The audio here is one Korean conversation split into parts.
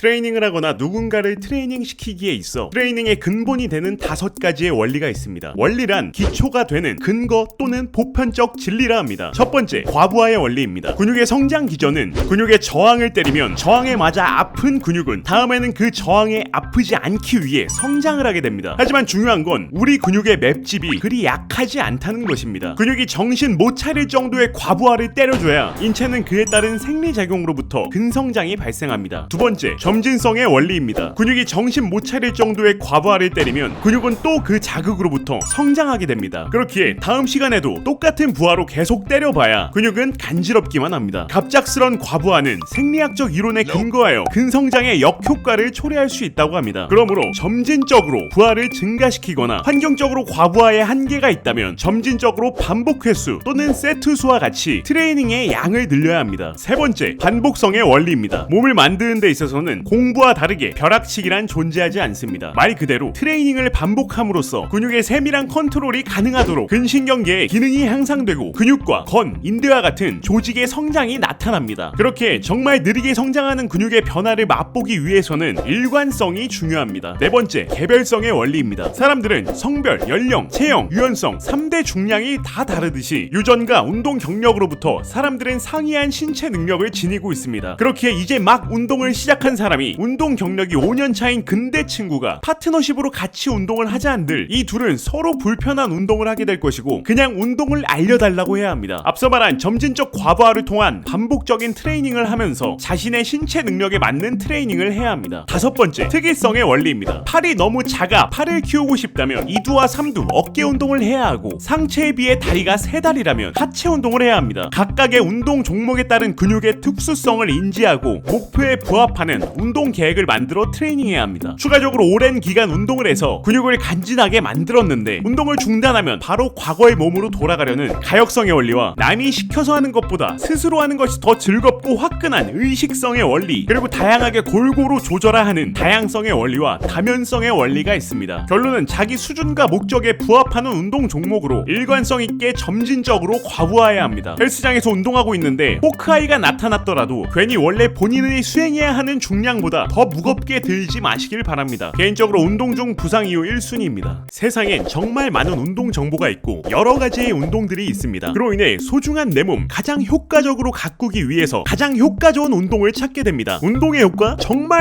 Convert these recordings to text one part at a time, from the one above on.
트레이닝을 하거나 누군가를 트레이닝 시키기에 있어 트레이닝의 근본이 되는 5가지의 원리가 있습니다. 원리란 기초가 되는 근거 또는 보편적 진리라 합니다. 첫 번째, 과부하의 원리입니다. 근육의 성장 기전은 근육의 저항을 때리면 저항에 맞아 아픈 근육은 다음에는 그 저항에 아프지 않기 위해 성장을 하게 됩니다. 하지만 중요한 건 우리 근육의 맵집이 그리 약하지 않다는 것입니다. 근육이 정신 못 차릴 정도의 과부하를 때려줘야 인체는 그에 따른 생리작용으로부터 근성장이 발생합니다. 두 번째, 점진성의 원리입니다. 근육이 정신 못 차릴 정도의 과부하를 때리면 근육은 또 그 자극으로부터 성장하게 됩니다. 그렇기에 다음 시간에도 똑같은 부하로 계속 때려봐야 근육은 간지럽기만 합니다. 갑작스런 과부하는 생리학적 이론에 근거하여 근성장의 역효과를 초래할 수 있다고 합니다. 그러므로 점진적으로 부하를 증가시키거나 환경적으로 과부하의 한계가 있다면 점진적으로 반복 횟수 또는 세트 수와 같이 트레이닝의 양을 늘려야 합니다. 세 번째, 반복성의 원리입니다. 몸을 만드는 데 있어서는 공부와 다르게 벼락치기란 존재하지 않습니다. 말 그대로 트레이닝을 반복함으로써 근육의 세밀한 컨트롤이 가능하도록 근신경계의 기능이 향상되고 근육과 건, 인대와 같은 조직의 성장이 나타납니다. 그렇게 정말 느리게 성장하는 근육의 변화를 맛보기 위해서는 일관성이 중요합니다. 네 번째, 개별성의 원리입니다. 사람들은 성별, 연령, 체형, 유연성 3대 중량이 다 다르듯이 유전과 운동 경력으로부터 사람들은 상이한 신체 능력을 지니고 있습니다. 그렇기에 이제 막 운동을 시작한 사람이 운동 경력이 5년 차인 근대 친구가 파트너십으로 같이 운동을 하자 한들 이 둘은 서로 불편한 운동을 하게 될 것이고 그냥 운동을 알려달라고 해야 합니다. 앞서 말한 점진적 과부하를 통한 반복적인 트레이닝을 하면서 자신의 신체 능력에 맞는 트레이닝을 해야 합니다. 다섯 번째, 특이성의 원리입니다. 팔이 너무 작아 팔을 키우고 싶다면 2두와 3두 어깨 운동을 해야 하고 상체에 비해 다리가 3다리라면 하체 운동을 해야 합니다. 각각의 운동 종목에 따른 근육의 특수성을 인지하고 목표에 부합하는 운동 계획을 만들어 트레이닝해야 합니다. 추가적으로 오랜 기간 운동을 해서 근육을 간지나게 만들었는데 운동을 중단하면 바로 과거의 몸으로 돌아가려는 가역성의 원리와 남이 시켜서 하는 것보다 스스로 하는 것이 더 즐겁고 화끈한 의식성의 원리, 그리고 다양하게 골고루 조절해야 하는 다양성의 원리와 다면성의 원리가 있습니다. 결론은 자기 수준과 목적에 부합하는 운동 종목으로 일관성 있게 점진적으로 과부하해야 합니다. 헬스장에서 운동하고 있는데 호크아이가 나타났더라도 괜히 원래 본인이 수행해야 하는 중량보다 더 무겁게 들지 마시길 바랍니다. 개인적으로 운동 중 부상 이후 1순위입니다. 세상엔 정말 많은 운동 정보가 있고 여러 가지의 운동들이 있습니다. 그로 인해 소중한 내 몸 가장 효과적으로 가꾸기 위해서 가장 효과 좋은 운동을 찾게 됩니다. 운동의 효과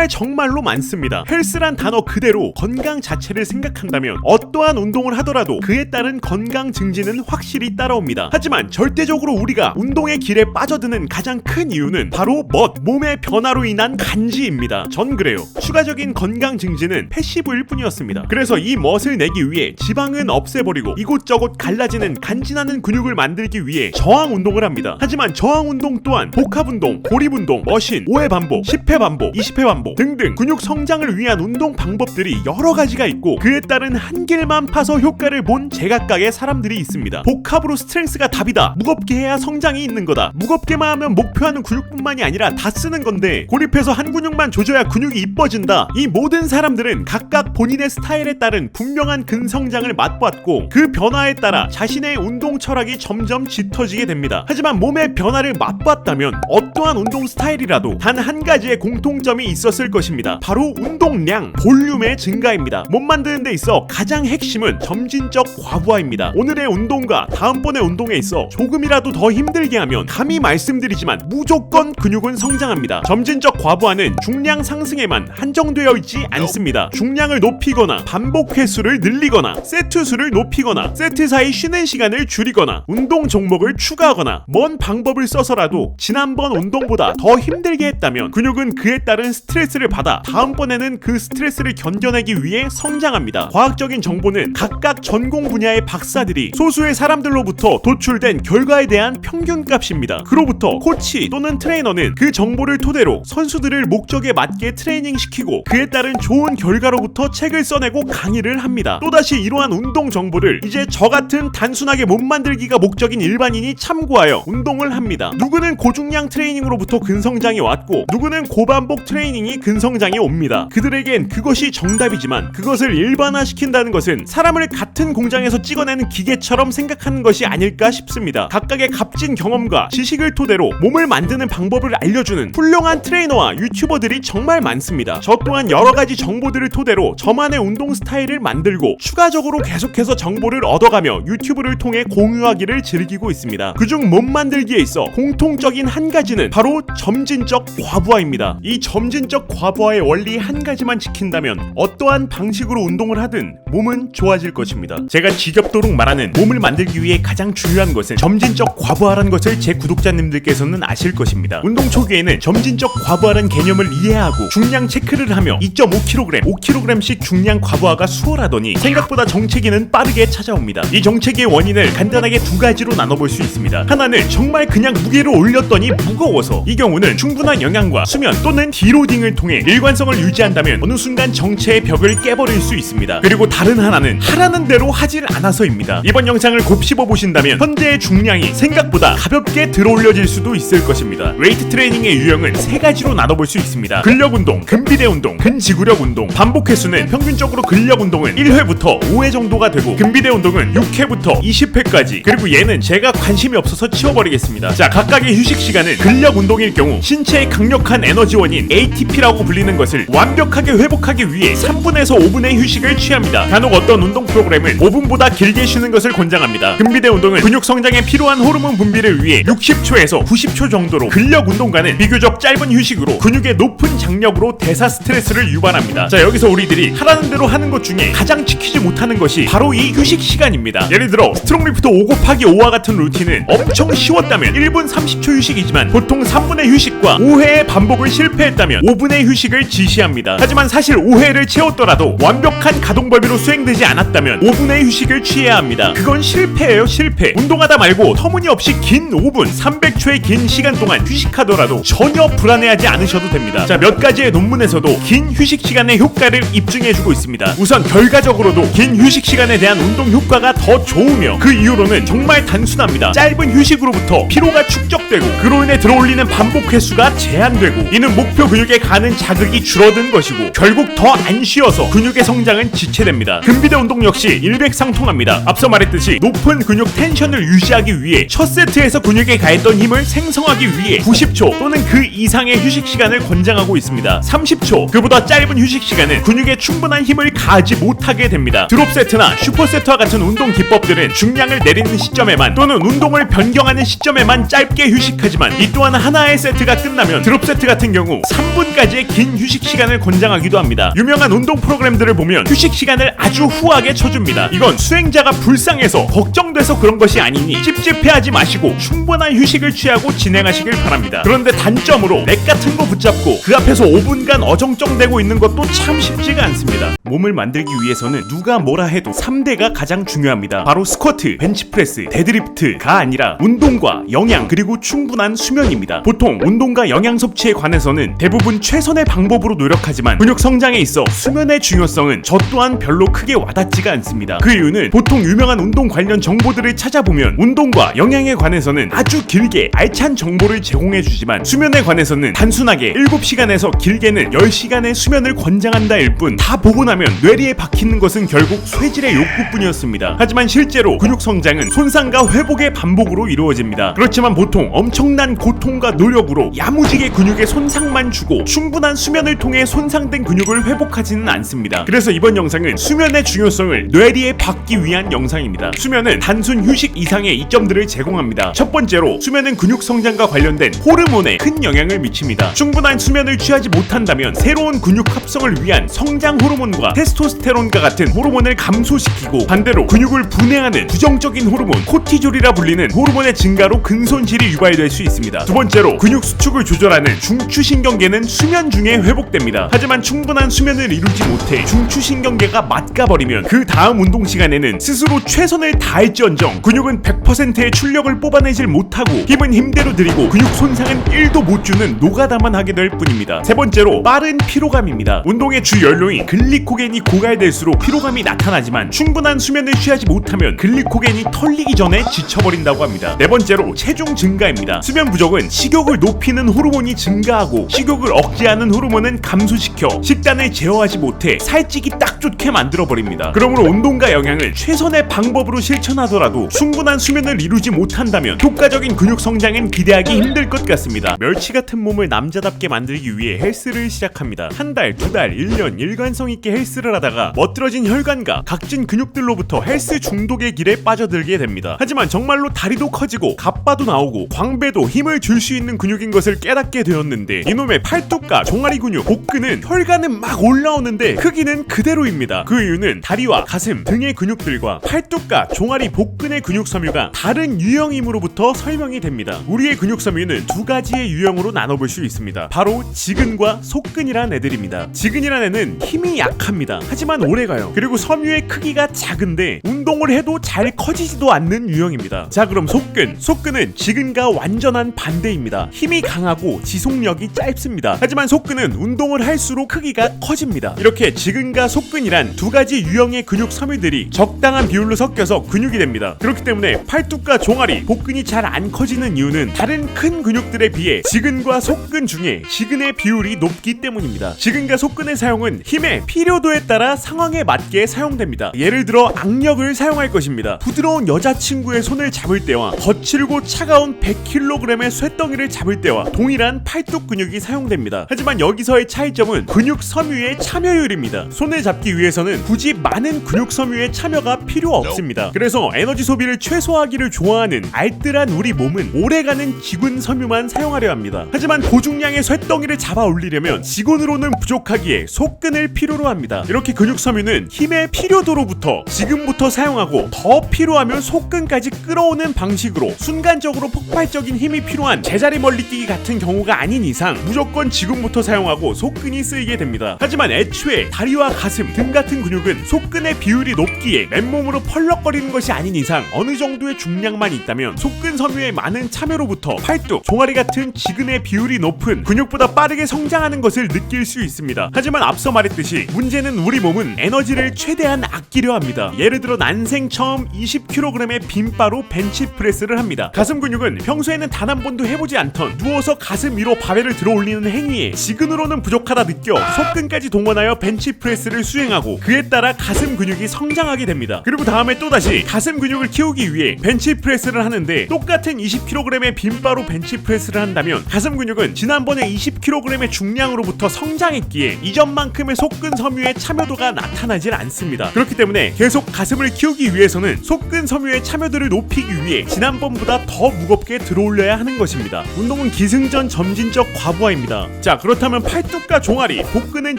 정말로 많습니다. 헬스란 단어 그대로 건강 자체를 생각한다면 어떠한 운동을 하더라도 그에 따른 건강 증진은 확실히 따라옵니다. 하지만 절대적으로 우리가 운동의 길에 빠져드는 가장 큰 이유는 바로 몸의 변화로 인한 간지입니다. 전 그래요. 추가적인 건강 증진은 패시브일 뿐이었습니다. 그래서 이 멋을 내기 위해 지방은 없애버리고 이곳저곳 갈라지는 간지나는 근육을 만들기 위해 저항 운동을 합니다. 하지만 저항 운동 또한 복합 운동, 고립 운동, 머신, 5회 반복, 10회 반복, 20회 반복 등등 근육 성장을 위한 운동 방법들이 여러 가지가 있고 그에 따른 한길만 파서 효과를 본 제각각의 사람들이 있습니다. 복합으로 스트렝스가 답이다. 무겁게 해야 성장이 있는 거다. 무겁게만 하면 목표하는 근육뿐만이 아니라 다 쓰는 건데 고립해서 한 근육만 조져야 근육이 이뻐진다. 이 모든 사람들은 각각 본인의 스타일에 따른 분명한 근성장을 맛보았고 그 변화에 따라 자신의 운동 철학이 점점 짙어지게 됩니다. 하지만 몸의 변화를 맛봤다면 어떠한 운동 스타일이라도 단 한 가지의 공통점이 있었을 것입니다. 바로 운동량, 볼륨의 증가입니다. 몸 만드는 데 있어 가장 핵심은 점진적 과부하입니다. 오늘의 운동과 다음번의 운동에 있어 조금이라도 더 힘들게 하면 감히 말씀드리지만 무조건 근육은 성장합니다. 점진적 과부하는 중량 상승에만 한정되어 있지 않습니다. 중량을 높이거나 반복 횟수를 늘리거나 세트 수를 높이거나 세트 사이 쉬는 시간을 줄이거나 운동 종목을 추가하거나 뭔 방법을 써서라도 지난번 운동보다 더 힘들게 했다면 근육은 그에 따른 스트레스를 받아 다음번에는 그 스트레스를 견뎌내기 위해 성장합니다. 과학적인 정보는 각각 전공 분야의 박사들이 소수의 사람들로부터 도출된 결과에 대한 평균값입니다. 그로부터 코치 또는 트레이너는 그 정보를 토대로 선수들을 목적에 맞게 트레이닝 시키고 그에 따른 좋은 결과로부터 책을 써내고 강의를 합니다. 또다시 이러한 운동 정보를 이제 저 같은 단순하게 몸 만들기가 목적인 일반인이 참고하여 운동을 합니다. 누구는 고중량 트레이닝으로부터 근성장이 왔고 누구는 고반복 트레이닝이 근성장이 옵니다. 그들에겐 그것이 정답이지만 그것을 일반화시킨다는 것은 사람을 같은 공장에서 찍어내는 기계처럼 생각하는 것이 아닐까 싶습니다. 각각의 값진 경험과 지식을 토대로 몸을 만드는 방법을 알려주는 훌륭한 트레이너와 유튜버들이 정보들이 정말 많습니다. 저 또한 여러가지 정보들을 토대로 저만의 운동 스타일을 만들고 추가적으로 계속해서 정보를 얻어가며 유튜브를 통해 공유하기를 즐기고 있습니다. 그중 몸 만들기에 있어 공통적인 한 가지는 바로 점진적 과부하입니다. 이 점진적 과부하의 원리 한 가지만 지킨다면 어떠한 방식으로 운동을 하든 몸은 좋아질 것입니다. 제가 지겹도록 말하는 몸을 만들기 위해 가장 중요한 것은 점진적 과부하라는 것을 제 구독자님들께서는 아실 것입니다. 운동 초기에는 점진적 과부하라는 개념을 이해하고 중량 체크를 하며 2.5kg, 5kg씩 중량 과부하가 수월하더니 생각보다 정체기는 빠르게 찾아옵니다. 이 정체기의 원인을 간단하게 두 가지로 나눠볼 수 있습니다. 하나는 정말 그냥 무게를 올렸더니 무거워서, 이 경우는 충분한 영양과 수면 또는 디로딩을 통해 일관성을 유지한다면 어느 순간 정체의 벽을 깨버릴 수 있습니다. 그리고 다른 하나는 하라는 대로 하질 않아서입니다. 이번 영상을 곱씹어 보신다면 현재의 중량이 생각보다 가볍게 들어올려질 수도 있을 것입니다. 웨이트 트레이닝의 유형은 세 가지로 나눠볼 수 있습니다. 근력 운동, 근비대 운동, 근지구력 운동. 반복 횟수는 평균적으로 근력 운동은 1회부터 5회 정도가 되고 근비대 운동은 6회부터 20회까지, 그리고 얘는 제가 관심이 없어서 치워버리겠습니다. 자, 각각의 휴식 시간은 근력 운동일 경우 신체의 강력한 에너지원인 ATP라고 불리는 것을 완벽하게 회복하기 위해 3분에서 5분의 휴식을 취합니다. 간혹 어떤 운동 프로그램은 5분보다 길게 쉬는 것을 권장합니다. 근비대 운동은 근육 성장에 필요한 호르몬 분비를 위해 60초에서 90초 정도로, 근력 운동과는 비교적 짧은 휴식으로 근육의 높은 장력으로 대사 스트레스를 유발합니다. 자, 여기서 우리들이 하라는 대로 하는 것 중에 가장 지키지 못하는 것이 바로 이 휴식 시간입니다. 예를 들어 스트롱리프트 5 곱하기 5와 같은 루틴은 엄청 쉬웠다면 1분 30초 휴식이지만 보통 3분의 휴식과 5회의 반복을 실패했다면 5분의 휴식을 지시합니다. 하지만 사실 5회를 채웠더라도 완벽한 가동 범위로 수행되지 않았다면 5분의 휴식을 취해야 합니다. 그건 실패예요, 실패. 운동하다 말고 터무니없이 긴 5분, 300초의 긴 시간 동안 휴식하더라도 전혀 불안해하지 않으셔도 됩니다. 자, 몇 가지의 논문에서도 긴 휴식 시간의 효과를 입증해주고 있습니다. 우선 결과적으로도 긴 휴식 시간에 대한 운동 효과가 더 좋으며, 그 이유로는 정말 단순합니다. 짧은 휴식으로부터 피로가 축적되고 그로 인해 들어올리는 반복 횟수가 제한되고, 이는 목표 근육에 가는 자극이 줄어든 것이고 결국 더 안 쉬어서 근육의 성장은 지체됩니다. 근비대 운동 역시 일맥상통합니다. 앞서 말했듯이 높은 근육 텐션을 유지하기 위해 첫 세트에서 근육에 가했던 힘을 생성하기 위해 90초 또는 그 이상의 휴식 시간을 권장하고 있습니다. 30초, 그보다 짧은 휴식 시간은 근육에 충분한 힘을 가하지 못하게 됩니다. 드롭 세트나 슈퍼 세트와 같은 운동 기법들은 중량을 내리는 시점에만 또는 운동을 변경하는 시점에만 짧게 휴식하지만, 이 또한 하나의 세트가 끝나면 드롭 세트 같은 경우 3분까지의 긴 휴식 시간을 권장하기도 합니다. 유명한 운동 프로그램들을 보면 휴식 시간을 아주 후하게 쳐줍니다. 이건 수행자가 불쌍해서 걱정돼서 그런 것이 아니니 찝찝해하지 마시고 충분한 휴식을 취하고 진행하시길 바랍니다. 그런데 단점으로 렉 같은 거 붙잡고 그 앞에서 5분간 어정쩡대고 있는 것도 참 쉽지가 않습니다. 몸을 만들기 위해서는 누가 뭐라 해도 3대가 가장 중요합니다. 바로 스쿼트, 벤치프레스, 데드리프트가 아니라 운동과 영양, 그리고 충분한 수면입니다. 보통 운동과 영양 섭취에 관해서는 대부분 최선의 방법으로 노력하지만 근육 성장에 있어 수면의 중요성은 저 또한 별로 크게 와닿지가 않습니다. 그 이유는 보통 유명한 운동 관련 정보들을 찾아보면 운동과 영양에 관해서는 아주 길게 알찬 정보를 제공해주지만 수면에 관해서는 단순하게 7시간에서 길게는 10시간의 수면을 권장한다 일 뿐, 다 보고 나면 뇌리에 박히는 것은 결국 쇠질의 욕구뿐이었습니다. 하지만 실제로 근육 성장은 손상과 회복의 반복으로 이루어집니다. 그렇지만 보통 엄청난 고통과 노력으로 야무지게 근육에 손상만 주고 충분한 수면을 통해 손상된 근육을 회복하지는 않습니다. 그래서 이번 영상은 수면의 중요성을 뇌리에 박기 위한 영상입니다. 수면은 단순 휴식 이상의 이점들을 제공합니다. 첫 번째로, 수면은 근육 성장과 관련된 호르몬에 큰 영향을 미칩니다. 충분한 수면을 취하지 못한다면 새로운 근육 합성을 위한 성장 호르몬과 테스토스테론과 같은 호르몬을 감소시키고, 반대로 근육을 분해하는 부정적인 호르몬 코티졸이라 불리는 호르몬의 증가로 근손실이 유발될 수 있습니다. 두 번째로, 근육 수축을 조절하는 중추신경계는 수면 중에 회복됩니다. 하지만 충분한 수면을 이루지 못해 중추신경계가 맞가버리면 그 다음 운동 시간에는 스스로 최선을 다할지언정 근육은 100%의 출력을 뽑아내질 못하고 힘은 힘대로 들이고 근육 손상은 1도 못 주는 노가다만 하게 될 뿐입니다. 세 번째로, 빠른 피로감입니다. 운동의 주 연료인 글리코겐이 고갈될수록 피로감이 나타나지만 충분한 수면을 취하지 못하면 글리코겐이 털리기 전에 지쳐버린다고 합니다. 네 번째로, 체중 증가입니다. 수면 부족은 식욕을 높이는 호르몬이 증가하고 식욕을 억제하는 호르몬은 감소시켜 식단을 제어하지 못해 살찌기 딱 좋게 만들어버립니다. 그러므로 운동과 영양을 최선의 방법으로 실천하더라도 충분한 수면을 이루지 못한다면 효과적인 근육 성장은 기대하기 힘들 것 같습니다. 멸치 같은 몸을 남자답게 만들기 만들기 위해 헬스를 시작합니다. 한 달, 두 달, 1년 일관성 있게 헬스를 하다가 멋들어진 혈관과 각진 근육들로부터 헬스 중독의 길에 빠져들게 됩니다. 하지만 정말로 다리도 커지고 갑바도 나오고 광배도 힘을 줄 수 있는 근육인 것을 깨닫게 되었는데 이놈의 팔뚝과 종아리 근육, 복근은 혈관은 막 올라오는데 크기는 그대로입니다. 그 이유는 다리와 가슴 등의 근육들과 팔뚝과 종아리, 복근의 근육 섬유가 다른 유형임으로부터 설명이 됩니다. 우리의 근육 섬유는 두 가지의 유형으로 나눠볼 수 있습니다. 바로 지근과 속근이란 애들입니다. 지근이란 애는 힘이 약합니다. 하지만 오래가요. 그리고 섬유의 크기가 작은데 운동을 해도 잘 커지지도 않는 유형입니다. 자, 그럼 속근은 지근과 완전한 반대입니다. 힘이 강하고 지속력이 짧습니다. 하지만 속근은 운동을 할수록 크기가 커집니다. 이렇게 지근과 속근이란 두 가지 유형의 근육 섬유들이 적당한 비율로 섞여서 근육이 됩니다. 그렇기 때문에 팔뚝과 종아리, 복근이 잘 안 커지는 이유는 다른 큰 근육들에 비해 지근과 속근 중에 지근의 비율이 높기 때문입니다. 지근과 속근의 사용은 힘의 필요도에 따라 상황에 맞게 사용됩니다. 예를 들어 악력을 사용할 것입니다. 부드러운 여자친구의 손을 잡을 때와 거칠고 차가운 100kg의 쇳덩이를 잡을 때와 동일한 팔뚝 근육이 사용됩니다. 하지만 여기서의 차이점은 근육 섬유의 참여율입니다. 손을 잡기 위해서는 굳이 많은 근육 섬유의 참여가 필요 없습니다. 그래서 에너지 소비를 최소화하기를 좋아하는 알뜰한 우리 몸은 오래가는 지근 섬유만 사용하려 합니다. 하지만 고중량의 쇳덩이를 잡아 올리려면 지근으로는 부족하기에 속근을 필요로 합니다. 이렇게 근육 섬유는 힘의 필요도로부터 지금부터 사용하고 더 필요하면 속근까지 끌어오는 방식으로 순간적으로 폭발적인 힘이 필요한 제자리 멀리뛰기 같은 경우가 아닌 이상 무조건 지금부터 사용하고 속근이 쓰이게 됩니다. 하지만 애초에 다리와 가슴 등 같은 근육은 속근의 비율이 높기에 맨몸으로 펄럭거리는 것이 아닌 이상 어느 정도의 중량만 있다면 속근 섬유의 많은 참여로부터 팔뚝, 종아리 같은 지근의 비율이 높은 근육보다 빠르게 성장하는 것을 느낄 수 있습니다. 하지만 앞서 말했듯이 문제는 우리 몸은 에너지를 최대한 아끼려 합니다. 예를 들어 난생 처음 20kg의 빈바로 벤치프레스를 합니다. 가슴 근육은 평소에는 단 한 번도 해보지 않던 누워서 가슴 위로 바벨을 들어 올리는 행위에 지근으로는 부족하다 느껴 속근까지 동원하여 벤치프레스를 수행하고 그에 따라 가슴 근육이 성장하게 됩니다. 그리고 다음에 또다시 가슴 근육을 키우기 위해 벤치프레스를 하는데 똑같은 20kg의 빈바로 벤치프레스를 한다면 가슴 근육은 지난번에 20kg의 중량으로부터 성장했기에 이전만큼의 속근 섬유의 참여도가 나타나질 않습니다. 그렇기 때문에 계속 가슴을 키우기 위해서는 속근 섬유의 참여도를 높이기 위해 지난번보다 더 무겁게 들어올려야 하는 것입니다. 운동은 기승전 점진적 과부하입니다. 자, 그렇다면 팔뚝과 종아리, 복근은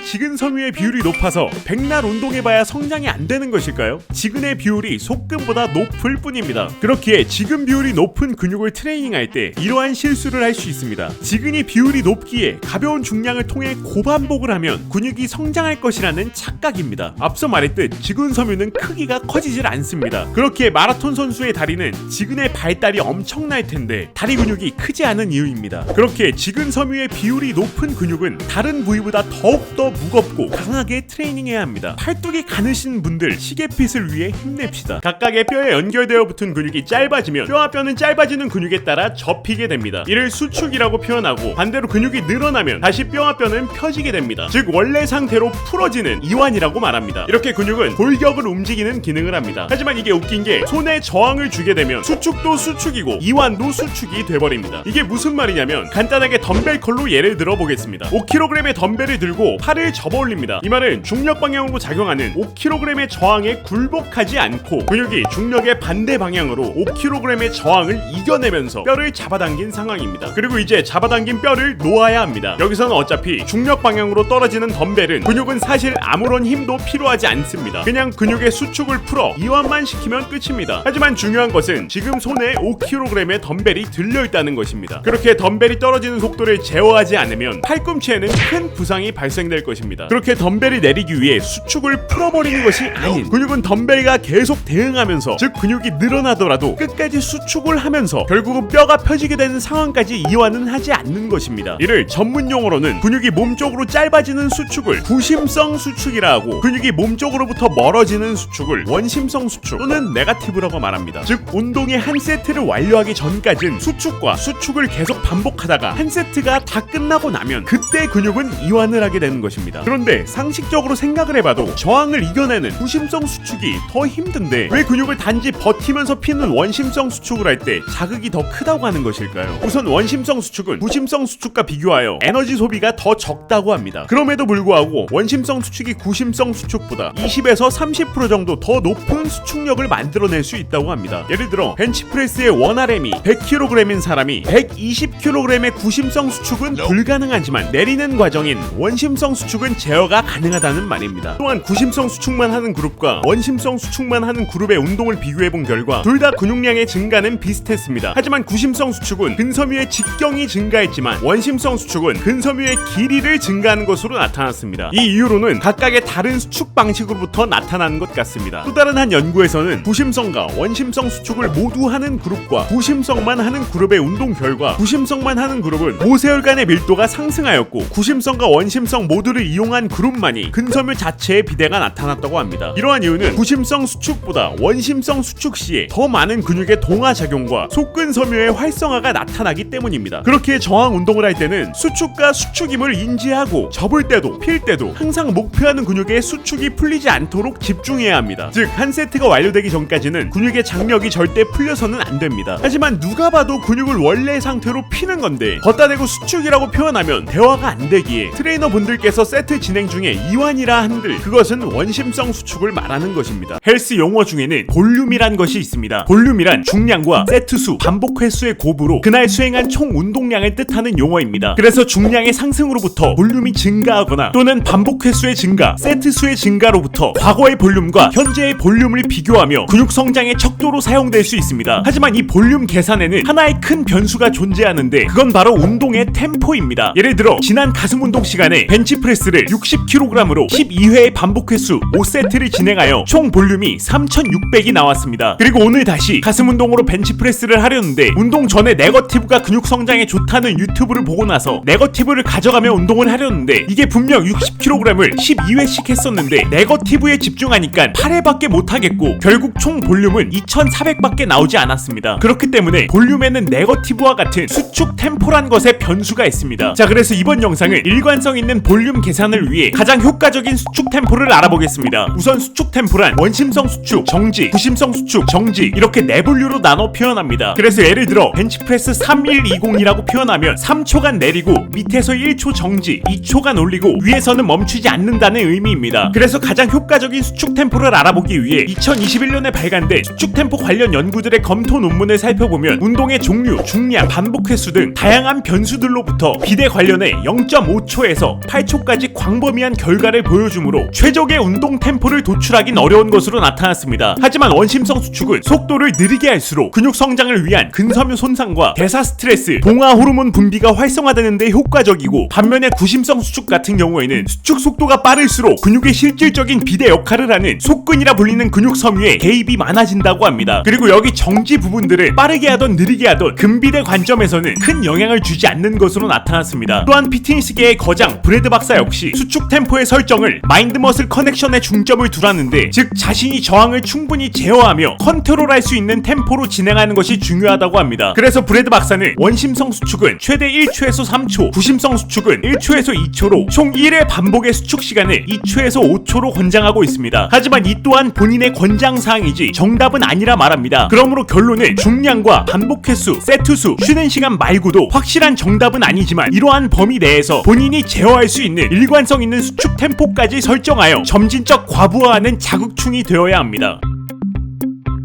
지근 섬유의 비율이 높아서 백날 운동해봐야 성장이 안 되는 것일까요? 지근의 비율이 속근보다 높을 뿐입니다. 그렇기에 지근 비율이 높은 근육을 트레이닝할 때 이러한 실수를 할 수 있습니다. 지근이 비율이 높기에 가벼운 중량을 통해 고반복을 하면 근육이 성장할 것이라는 착각입니다. 앞서 말했듯 지근 섬유는 크기가 커지질 않습니다. 그렇기에 마라톤 선수의 다리는 지근의 발달이 엄청날 텐데 다리 근육이 크지 않은 이유입니다. 그렇게 지근 섬유의 비율이 높은 근육은 다른 부위보다 더욱더 무겁고 강하게 트레이닝해야 합니다. 팔뚝이 가느신 분들 시계핏을 위해 힘냅시다. 각각의 뼈에 연결되어 붙은 근육이 짧아지면 뼈와 뼈는 짧아지는 근육에 따라 접히게 됩니다. 이를 수축이라고 표현하고 반대로 근육이 늘어나면 다시 뼈와 뼈는 펴지게 됩니다. 즉 원래 상태로 풀어지는 이완이라고 말합니다. 이렇게 근육은 골격을 움직이는 기능을 합니다. 하지만 이게 웃긴 게 손에 저항을 주게 되면 수축도 수축이고 이완도 수축이 돼버립니다. 이게 무슨 말이냐면 간단하게 덤벨 컬로 예를 들어 보겠습니다. 5kg의 덤벨을 들고 팔을 접어 올립니다. 이 말은 중력 방향으로 작용하는 5kg의 저항에 굴복하지 않고 근육이 중력의 반대 방향으로 5kg의 저항을 이겨내면서 뼈를 잡아당긴 상황입니다. 그리고 이제 잡아당긴 뼈를 놓아야 합니다. 여기서는 어차피 중력 방향으로 떨어지는 덤벨은 근육은 사실 아무런 힘도 필요하지 않습니다. 그냥 근육의 수축을 풀어 이완만 시키면 끝입니다. 하지만 중요한 것은 지금 손에 5kg의 덤벨이 들려있다는 것입니다. 그렇게 덤벨이 떨어지는 속도를 제어하지 않으면 팔꿈치에는 큰 부상이 발생될 것입니다. 그렇게 덤벨을 내리기 위해 수축을 풀어버리는 것이 아닌 근육은 덤벨과 계속 대응하면서 즉 근육이 늘어나더라도 끝까지 수축을 하면서 결국은 뼈가 펴지게 되는 상황까지 이완은 하지 않는 것입니다. 이를 전문 용어로는 근육이 몸쪽으로 짧아지는 수축을 구심성 수축이라 하고 근육이 몸쪽으로부터 멀어지는 수축을 원심 부심성 수축 또는 네거티브라고 말합니다. 즉 운동의 한 세트를 완료하기 전까진 수축과 수축을 계속 반복하다가 한 세트가 다 끝나고 나면 그때 근육은 이완을 하게 되는 것입니다. 그런데 상식적으로 생각을 해봐도 저항을 이겨내는 부심성 수축이 더 힘든데 왜 근육을 단지 버티면서 피는 원심성 수축을 할 때 자극이 더 크다고 하는 것일까요? 우선 원심성 수축은 부심성 수축과 비교하여 에너지 소비가 더 적다고 합니다. 그럼에도 불구하고 원심성 수축이 구심성 수축보다 20에서 30% 정도 더 높은 수축력을 만들어낼 수 있다고 합니다. 예를 들어 벤치프레스의 원RM이 100kg인 사람이 120kg의 구심성 수축은 불가능하지만 내리는 과정인 원심성 수축은 제어가 가능하다는 말입니다. 또한 구심성 수축만 하는 그룹과 원심성 수축만 하는 그룹의 운동을 비교해본 결과 둘 다 근육량의 증가는 비슷했습니다. 하지만 구심성 수축은 근섬유의 직경이 증가했지만 원심성 수축은 근섬유의 길이를 증가하는 것으로 나타났습니다. 이 이유로는 각각의 다른 수축 방식으로부터 나타나는 것 같습니다. 또 다른 한 연구에서는 구심성과 원심성 수축을 모두 하는 그룹과 구심성만 하는 그룹의 운동 결과 구심성만 하는 그룹은 모세혈관의 밀도가 상승하였고 구심성과 원심성 모두를 이용한 그룹만이 근섬유 자체의 비대가 나타났다고 합니다. 이러한 이유는 구심성 수축보다 원심성 수축 시에 더 많은 근육의 동화작용과 속근섬유의 활성화가 나타나기 때문입니다. 그렇게 저항 운동을 할 때는 수축과 수축임을 인지하고 접을 때도 필 때도 항상 목표하는 근육의 수축이 풀리지 않도록 집중해야 합니다. 즉 한 세트가 완료되기 전까지는 근육의 장력이 절대 풀려서는 안 됩니다. 하지만 누가 봐도 근육을 원래 상태로 피는 건데 걷다 대고 수축이라고 표현하면 대화가 안 되기에 트레이너 분들께서 세트 진행 중에 이완이라 한들 그것은 원심성 수축을 말하는 것입니다. 헬스 용어 중에는 볼륨이란 것이 있습니다. 볼륨이란 중량과 세트 수, 반복 횟수의 곱으로 그날 수행한 총 운동량을 뜻하는 용어입니다. 그래서 중량의 상승으로부터 볼륨이 증가하거나 또는 반복 횟수의 증가, 세트 수의 증가로부터 과거의 볼륨과 현재의 볼륨을 비교하며 근육 성장의 척도로 사용될 수 있습니다. 하지만 이 볼륨 계산에는 하나의 큰 변수가 존재하는데 그건 바로 운동의 템포입니다. 예를 들어 지난 가슴 운동 시간에 벤치프레스를 60kg으로 12회의 반복 횟수 5세트를 진행하여 총 볼륨이 3600이 나왔습니다. 그리고 오늘 다시 가슴 운동으로 벤치프레스를 하려는데 운동 전에 네거티브가 근육 성장에 좋다는 유튜브를 보고 나서 네거티브를 가져가며 운동을 하려는데 이게 분명 60kg을 12회씩 했었는데 네거티브에 집중하니까 8회밖에 못하겠고 결국 총 볼륨은 2400밖에 나오지 않았습니다. 그렇기 때문에 볼륨에는 네거티브와 같은 수축 템포란 것에 변수가 있습니다. 자, 그래서 이번 영상은 일관성 있는 볼륨 계산을 위해 가장 효과적인 수축 템포를 알아보겠습니다. 우선 수축 템포란 원심성 수축, 정지, 구심성 수축, 정지 이렇게 네 분류로 나눠 표현합니다. 그래서 예를 들어 벤치프레스 3120이라고 표현하면 3초간 내리고 밑에서 1초 정지, 2초간 올리고 위에서는 멈추지 않는다는 의미입니다. 그래서 가장 효과적인 수축 템포를 알아보기 위해 2021년에 발간된 수축 템포 관련 연구들의 검토 논문을 살펴보면 운동의 종류, 중량, 반복 횟수 등 다양한 변수들로부터 비대 관련해 0.5초에서 8초까지 광범위한 결과를 보여주므로 최적의 운동 템포를 도출하긴 어려운 것으로 나타났습니다. 하지만 원심성 수축은 속도를 느리게 할수록 근육 성장을 위한 근섬유 손상과 대사 스트레스, 동화 호르몬 분비가 활성화되는 데 효과적이고 반면에 구심성 수축 같은 경우에는 수축 속도가 빠를수록 근육의 실질적인 비대 역할을 하는 속근이라 불리는 근육 섬유에 개입이 많아진다고 합니다. 그리고 여기 정지 부분들을 빠르게 하던 느리게 하던 근비대 관점에서는 큰 영향을 주지 않는 것으로 나타났습니다. 또한 피트니스계의 거장 브래드 박사 역시 수축 템포의 설정을 마인드 머슬 커넥션에 중점을 두라는데 즉 자신이 저항을 충분히 제어하며 컨트롤할 수 있는 템포로 진행하는 것이 중요하다고 합니다. 그래서 브래드 박사는 원심성 수축은 최대 1초에서 3초, 구심성 수축은 1초에서 2초로 총 1회 반복의 수축 시간을 2초에서 5초로 권장하고 있습니다. 하지만 이 또한 본인의 권장사항이지 정답은 아니라 말합니다. 그러므로 결론은 중량과 반복 횟수, 세트 수, 쉬는 시간 말고도 확실한 정답은 아니지만 이러한 범위 내에서 본인이 제어할 수 있는 일관성 있는 수축 템포까지 설정하여 점진적 과부하하는 자극충이 되어야 합니다.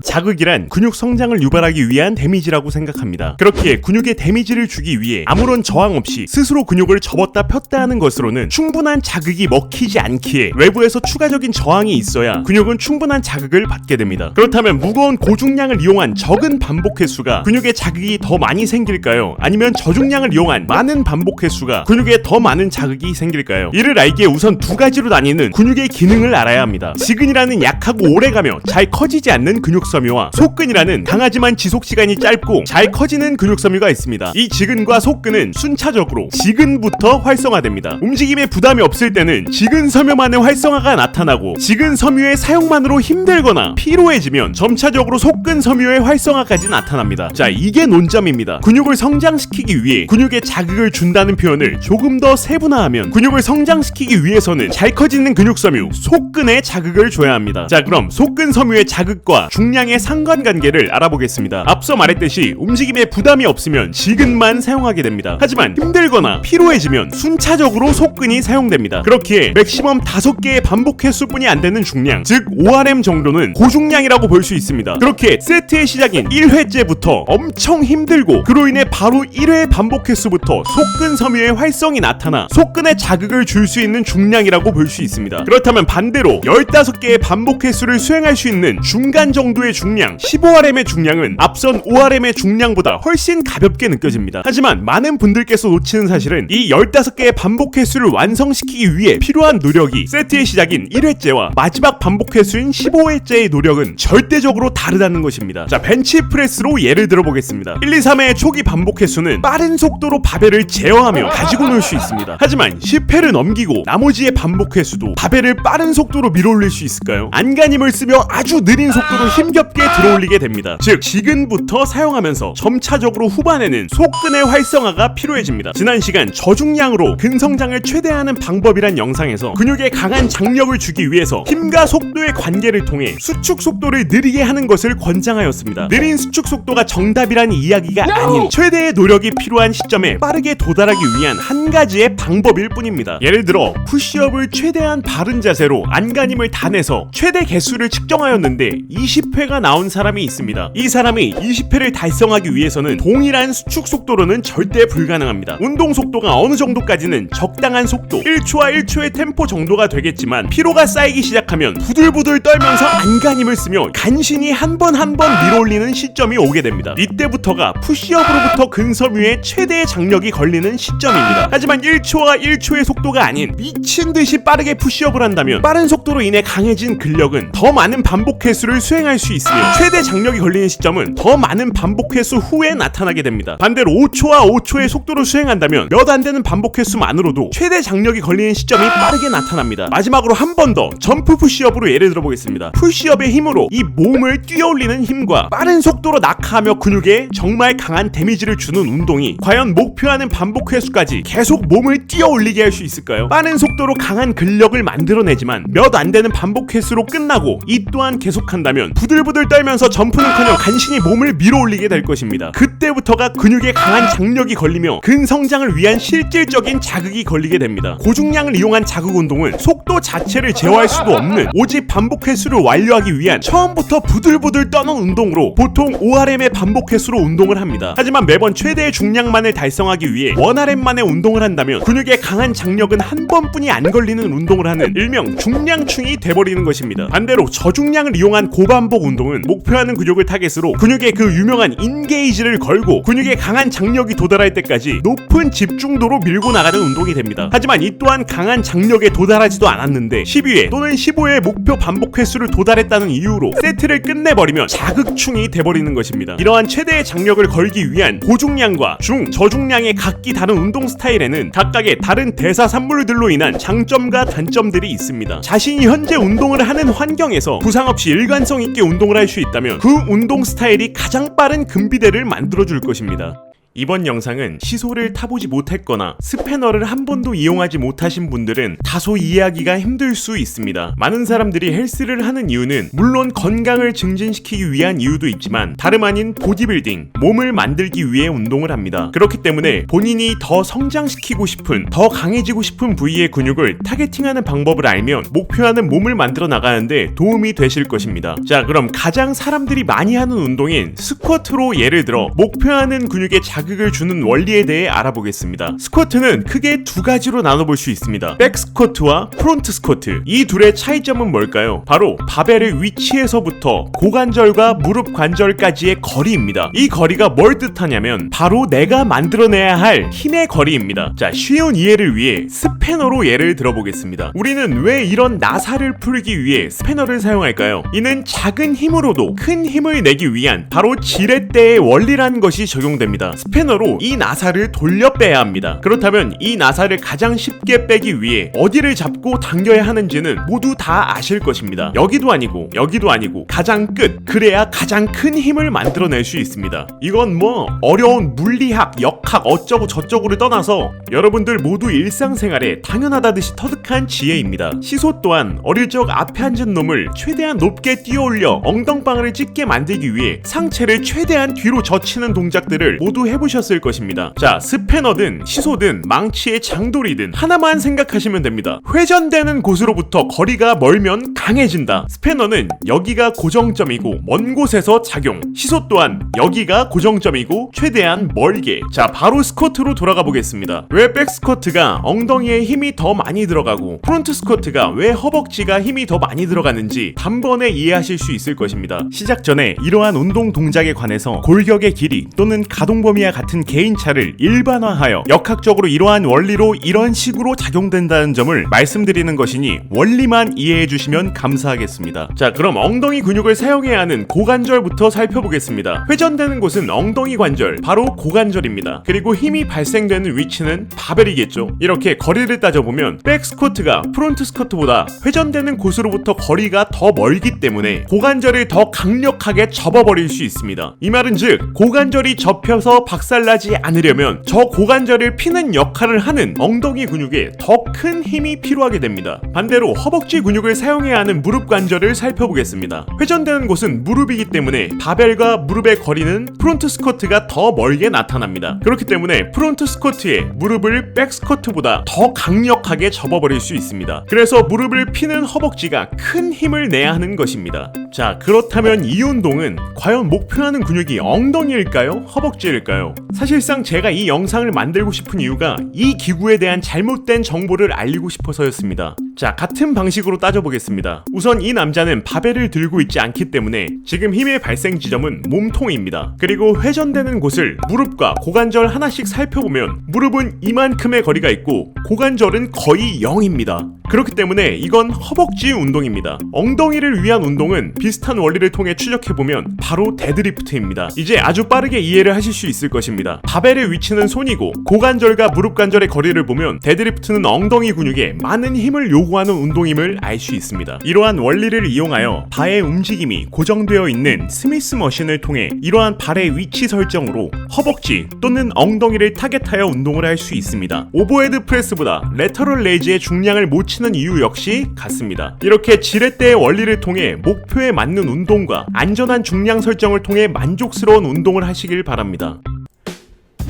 자극이란 근육 성장을 유발하기 위한 데미지라고 생각합니다. 그렇기에 근육에 데미지를 주기 위해 아무런 저항 없이 스스로 근육을 접었다 폈다 하는 것으로는 충분한 자극이 먹히지 않기에 외부에서 추가적인 저항이 있어야 근육은 충분한 자극을 받게 됩니다. 그렇다면 무거운 고중량을 이용한 적은 반복 횟수가 근육에 자극이 더 많이 생길까요? 아니면 저중량을 이용한 많은 반복 횟수가 근육에 더 많은 자극이 생길까요? 이를 알기에 우선 두 가지로 나뉘는 근육의 기능을 알아야 합니다. 지근이라는 약하고 오래가며 잘 커지지 않는 근육 근육섬유와 속근이라는 강하지만 지속시간이 짧고 잘 커지는 근육섬유가 있습니다. 이 지근과 속근은 순차적으로 지근부터 활성화됩니다. 움직임에 부담이 없을 때는 지근섬유만의 활성화가 나타나고 지근섬유의 사용만으로 힘들거나 피로해지면 점차적으로 속근섬유의 활성화까지 나타납니다. 자, 이게 논점입니다. 근육을 성장시키기 위해 근육에 자극을 준다는 표현을 조금 더 세분화하면 근육을 성장시키기 위해서는 잘 커지는 근육섬유 속근에 자극을 줘야 합니다. 자, 그럼 속근섬유의 자극과 중량의 상관관계를 알아보겠습니다. 앞서 말했듯이 움직임에 부담이 없으면 지근만 사용하게 됩니다. 하지만 힘들거나 피로해지면 순차적으로 속근이 사용됩니다. 그렇기에 맥시멈 5개의 반복 횟수뿐이 안 되는 중량, 즉 5RM 정도는 고중량이라고 볼 수 있습니다. 그렇게 세트의 시작인 1회째부터 엄청 힘들고 그로 인해 바로 1회 반복 횟수부터 속근섬유의 활성이 나타나 속근에 자극을 줄 수 있는 중량이라고 볼 수 있습니다. 그렇다면 반대로 15개의 반복 횟수를 수행할 수 있는 중간 정도의 중량 15RM의 중량은 앞선 5RM의 중량보다 훨씬 가볍게 느껴집니다. 하지만 많은 분들께서 놓치는 사실은 이 15개의 반복 횟수를 완성시키기 위해 필요한 노력이 세트의 시작인 1회째와 마지막 반복 횟수인 15회째의 노력은 절대적으로 다르다는 것입니다. 자, 벤치프레스로 예를 들어보겠습니다. 1, 2, 3회의 초기 반복 횟수는 빠른 속도로 바벨을 제어하며 가지고 놀 수 있습니다. 하지만 10회를 넘기고 나머지의 반복 횟수도 바벨을 빠른 속도로 밀어올릴 수 있을까요? 안간힘을 쓰며 아주 느린 속도로 힘겹게 들어올리게 됩니다. 즉, 지근부터 사용하면서 점차적으로 후반에는 속근의 활성화가 필요해집니다. 지난 시간 저중량으로 근성장을 최대화하는 방법이란 영상에서 근육에 강한 장력을 주기 위해서 힘과 속도의 관계를 통해 수축 속도를 느리게 하는 것을 권장하였습니다. 느린 수축 속도가 정답이란 이야기가 아닌 최대의 노력이 필요한 시점에 빠르게 도달하기 위한 한 가지의 방법일 뿐입니다. 예를 들어 푸시업을 최대한 바른 자세로 안간힘을 다 내서 최대 개수를 측정하였는데 20회가 나온 사람이 있습니다. 이 사람이 20회를 달성하기 위해서는 동일한 수축 속도로는 절대 불가능합니다. 운동 속도가 어느 정도까지는 적당한 속도 1초와 1초의 템포 정도가 되겠지만 피로가 쌓이기 시작하면 부들부들 떨면서 안간힘을 쓰며 간신히 한 번 한 번 밀어올리는 시점이 오게 됩니다. 이때부터가 푸시업으로부터 근섬유의 최대의 장력이 걸리는 시점입니다. 하지만 1초와 1초의 속도가 아닌 미친듯이 빠르게 푸시업을 한다면 빠른 속도로 인해 강해진 근력은 더 많은 반복 횟수를 수행할 수 있으며 최대 장력이 걸리는 시점은 더 많은 반복 횟수 후에 나타나게 됩니다. 반대로 5초와 5초의 속도로 수행한다면 몇 안 되는 반복 횟수만으로도 최대 장력이 걸리는 시점이 빠르게 나타납니다. 마지막으로 한 번 더 점프 푸시업으로 예를 들어보겠습니다. 푸시업의 힘으로 이 몸을 뛰어올리는 힘과 빠른 속도로 낙하하며 근육에 정말 강한 데미지를 주는 운동이 과연 목표하는 반복 횟수까지 계속 몸을 뛰어올리게 할 수 있을까요? 빠른 속도로 강한 근력을 만들어내지만 몇 안 되는 반복 횟수로 끝나고 이 또한 계속한다면 부들부들 떨면서 점프는커녕 간신히 몸을 밀어올리게 될 것입니다. 그때부터가 근육에 강한 장력이 걸리며 근성장을 위한 실질적인 자극이 걸리게 됩니다. 고중량을 이용한 자극 운동은 속도 자체를 제어할 수도 없는 오직 반복 횟수를 완료하기 위한 처음부터 부들부들 떠는 운동으로 보통 5RM의 반복 횟수로 운동을 합니다. 하지만 매번 최대의 중량만을 달성하기 위해 1RM만의 운동을 한다면 근육에 강한 장력은 한 번뿐이 안 걸리는 운동을 하는 일명 중량충이 돼버리는 것입니다. 반대로 저중량을 이용한 고반복 운동은 목표하는 근육을 타겟으로 근육에 그 유명한 인게이지를 걸고 근육에 강한 장력이 도달할 때까지 높은 집중도로 밀고 나가는 운동이 됩니다. 하지만 이 또한 강한 장력에 도달하지도 않았는데 12회 또는 15회 목표 반복 횟수를 도달했다는 이유로 세트를 끝내버리면 자극충이 돼버리는 것입니다. 이러한 최대의 장력을 걸기 위한 고중량과 저중량의 각기 다른 운동 스타일에는 각각의 다른 대사 산물들로 인한 장점과 단점들이 있습니다. 자신이 현재 운동을 하는 환경에서 부상 없이 일관성 있게 운동을 할 수 있다면 그 운동 스타일이 가장 빠른 근비대를 만들어줄 것입니다. 이번 영상은 시소를 타보지 못했거나 스패너를 한 번도 이용하지 못하신 분들은 다소 이해하기가 힘들 수 있습니다. 많은 사람들이 헬스를 하는 이유는 물론 건강을 증진시키기 위한 이유도 있지만 다름 아닌 보디빌딩, 몸을 만들기 위해 운동을 합니다. 그렇기 때문에 본인이 더 성장시키고 싶은, 더 강해지고 싶은 부위의 근육을 타겟팅하는 방법을 알면 목표하는 몸을 만들어 나가는데 도움이 되실 것입니다. 자, 그럼 가장 사람들이 많이 하는 운동인 스쿼트로 예를 들어 목표하는 근육의 자극을 주는 원리에 대해 알아보겠습니다. 스쿼트는 크게 두 가지로 나눠볼 수 있습니다. 백 스쿼트와 프론트 스쿼트. 이 둘의 차이점은 뭘까요? 바로 바벨의 위치에서부터 고관절과 무릎 관절까지의 거리입니다. 이 거리가 뭘 뜻하냐면 바로 내가 만들어내야 할 힘의 거리입니다. 자, 쉬운 이해를 위해 스패너로 예를 들어보겠습니다. 우리는 왜 이런 나사를 풀기 위해 스패너를 사용할까요? 이는 작은 힘으로도 큰 힘을 내기 위한 바로 지렛대의 원리라는 것이 적용됩니다. 스패너로 이 나사를 돌려 빼야 합니다. 그렇다면 이 나사를 가장 쉽게 빼기 위해 어디를 잡고 당겨야 하는지는 모두 다 아실 것입니다. 여기도 아니고 여기도 아니고 가장 끝, 그래야 가장 큰 힘을 만들어낼 수 있습니다. 이건 뭐 어려운 물리학, 역학 어쩌고 저쩌고를 떠나서 여러분들 모두 일상생활에 당연하다듯이 터득한 지혜입니다. 시소 또한 어릴 적 앞에 앉은 놈을 최대한 높게 뛰어올려 엉덩방아를 찢게 만들기 위해 상체를 최대한 뒤로 젖히는 동작들을 모두 해보셨을 것입니다. 자, 스패너든 시소든 망치의 장돌이든 하나만 생각하시면 됩니다. 회전되는 곳으로부터 거리가 멀면 강해진다. 스패너는 여기가 고정점이고 먼 곳에서 작용, 시소 또한 여기가 고정점이고 최대한 멀게. 자, 바로 스쿼트로 돌아가 보겠습니다. 왜 백스쿼트가 엉덩이에 힘이 더 많이 들어가고 프론트 스쿼트가 왜 허벅지가 힘이 더 많이 들어가는지 단번에 이해하실 수 있을 것입니다. 시작 전에 이러한 운동 동작에 관해서 골격의 길이 또는 가동 범위와 같은 개인차를 일반화하여 역학적으로 이러한 원리로 이런 식으로 작용된다는 점을 말씀드리는 것이니 원리만 이해해 주시면 감사하겠습니다. 자, 그럼 엉덩이 근육을 사용해야 하는 고관절부터 살펴보겠습니다. 회전되는 곳은 엉덩이 관절, 바로 고관절입니다. 그리고 힘이 발생되는 위치는 바벨이겠죠. 이렇게 거리를 따져보면 백 스쿼트가 프론트 스쿼트보다 회전되는 곳으로부터 거리가 더 멀기 때문에 고관절을 더 강력하게 접어버릴 수 있습니다. 이 말은 즉 고관절이 접혀서 박살나지 않으려면 저 고관절을 피는 역할을 하는 엉덩이 근육에 더 큰 힘이 필요하게 됩니다. 반대로 허벅지 근육을 사용해야 하는 무릎 관절을 살펴보겠습니다. 회전되는 곳은 무릎이기 때문에 바벨과 무릎의 거리는 프론트 스쿼트가 더 멀게 나타납니다. 그렇기 때문에 프론트 스쿼트에 무릎을 백 스쿼트보다 더 강력하게 접어버릴 수 있습니다. 그래서 무릎을 피는 허벅지가 큰 힘을 내야 하는 것입니다. 자, 그렇다면 이 운동은 과연 목표하는 근육이 엉덩이일까요? 허벅지일까요? 사실상 제가 이 영상을 만들고 싶은 이유가 이 기구에 대한 잘못된 정보를 알리고 싶어서였습니다. 자, 같은 방식으로 따져보겠습니다. 우선 이 남자는 바벨을 들고 있지 않기 때문에 지금 힘의 발생 지점은 몸통입니다. 그리고 회전되는 곳을 무릎과 고관절 하나씩 살펴보면 무릎은 이만큼의 거리가 있고 고관절은 거의 0입니다. 그렇기 때문에 이건 허벅지 운동입니다. 엉덩이를 위한 운동은 비슷한 원리를 통해 추적해보면 바로 데드리프트입니다. 이제 아주 빠르게 이해를 하실 수 있을 것입니다. 바벨의 위치는 손이고 고관절과 무릎 관절의 거리를 보면 데드리프트는 엉덩이 근육에 많은 힘을 요구하는 운동임을 알 수 있습니다. 이러한 원리를 이용하여 발의 움직임이 고정되어 있는 스미스 머신을 통해 이러한 발의 위치 설정으로 허벅지 또는 엉덩이를 타겟하여 운동을 할 수 있습니다. 오버헤드 프레스보다 레터럴 레이즈의 중량을 못 치는 이유 역시 같습니다. 이렇게 지렛대의 원리를 통해 목표에 맞는 운동과 안전한 중량 설정을 통해 만족스러운 운동을 하시길 바랍니다.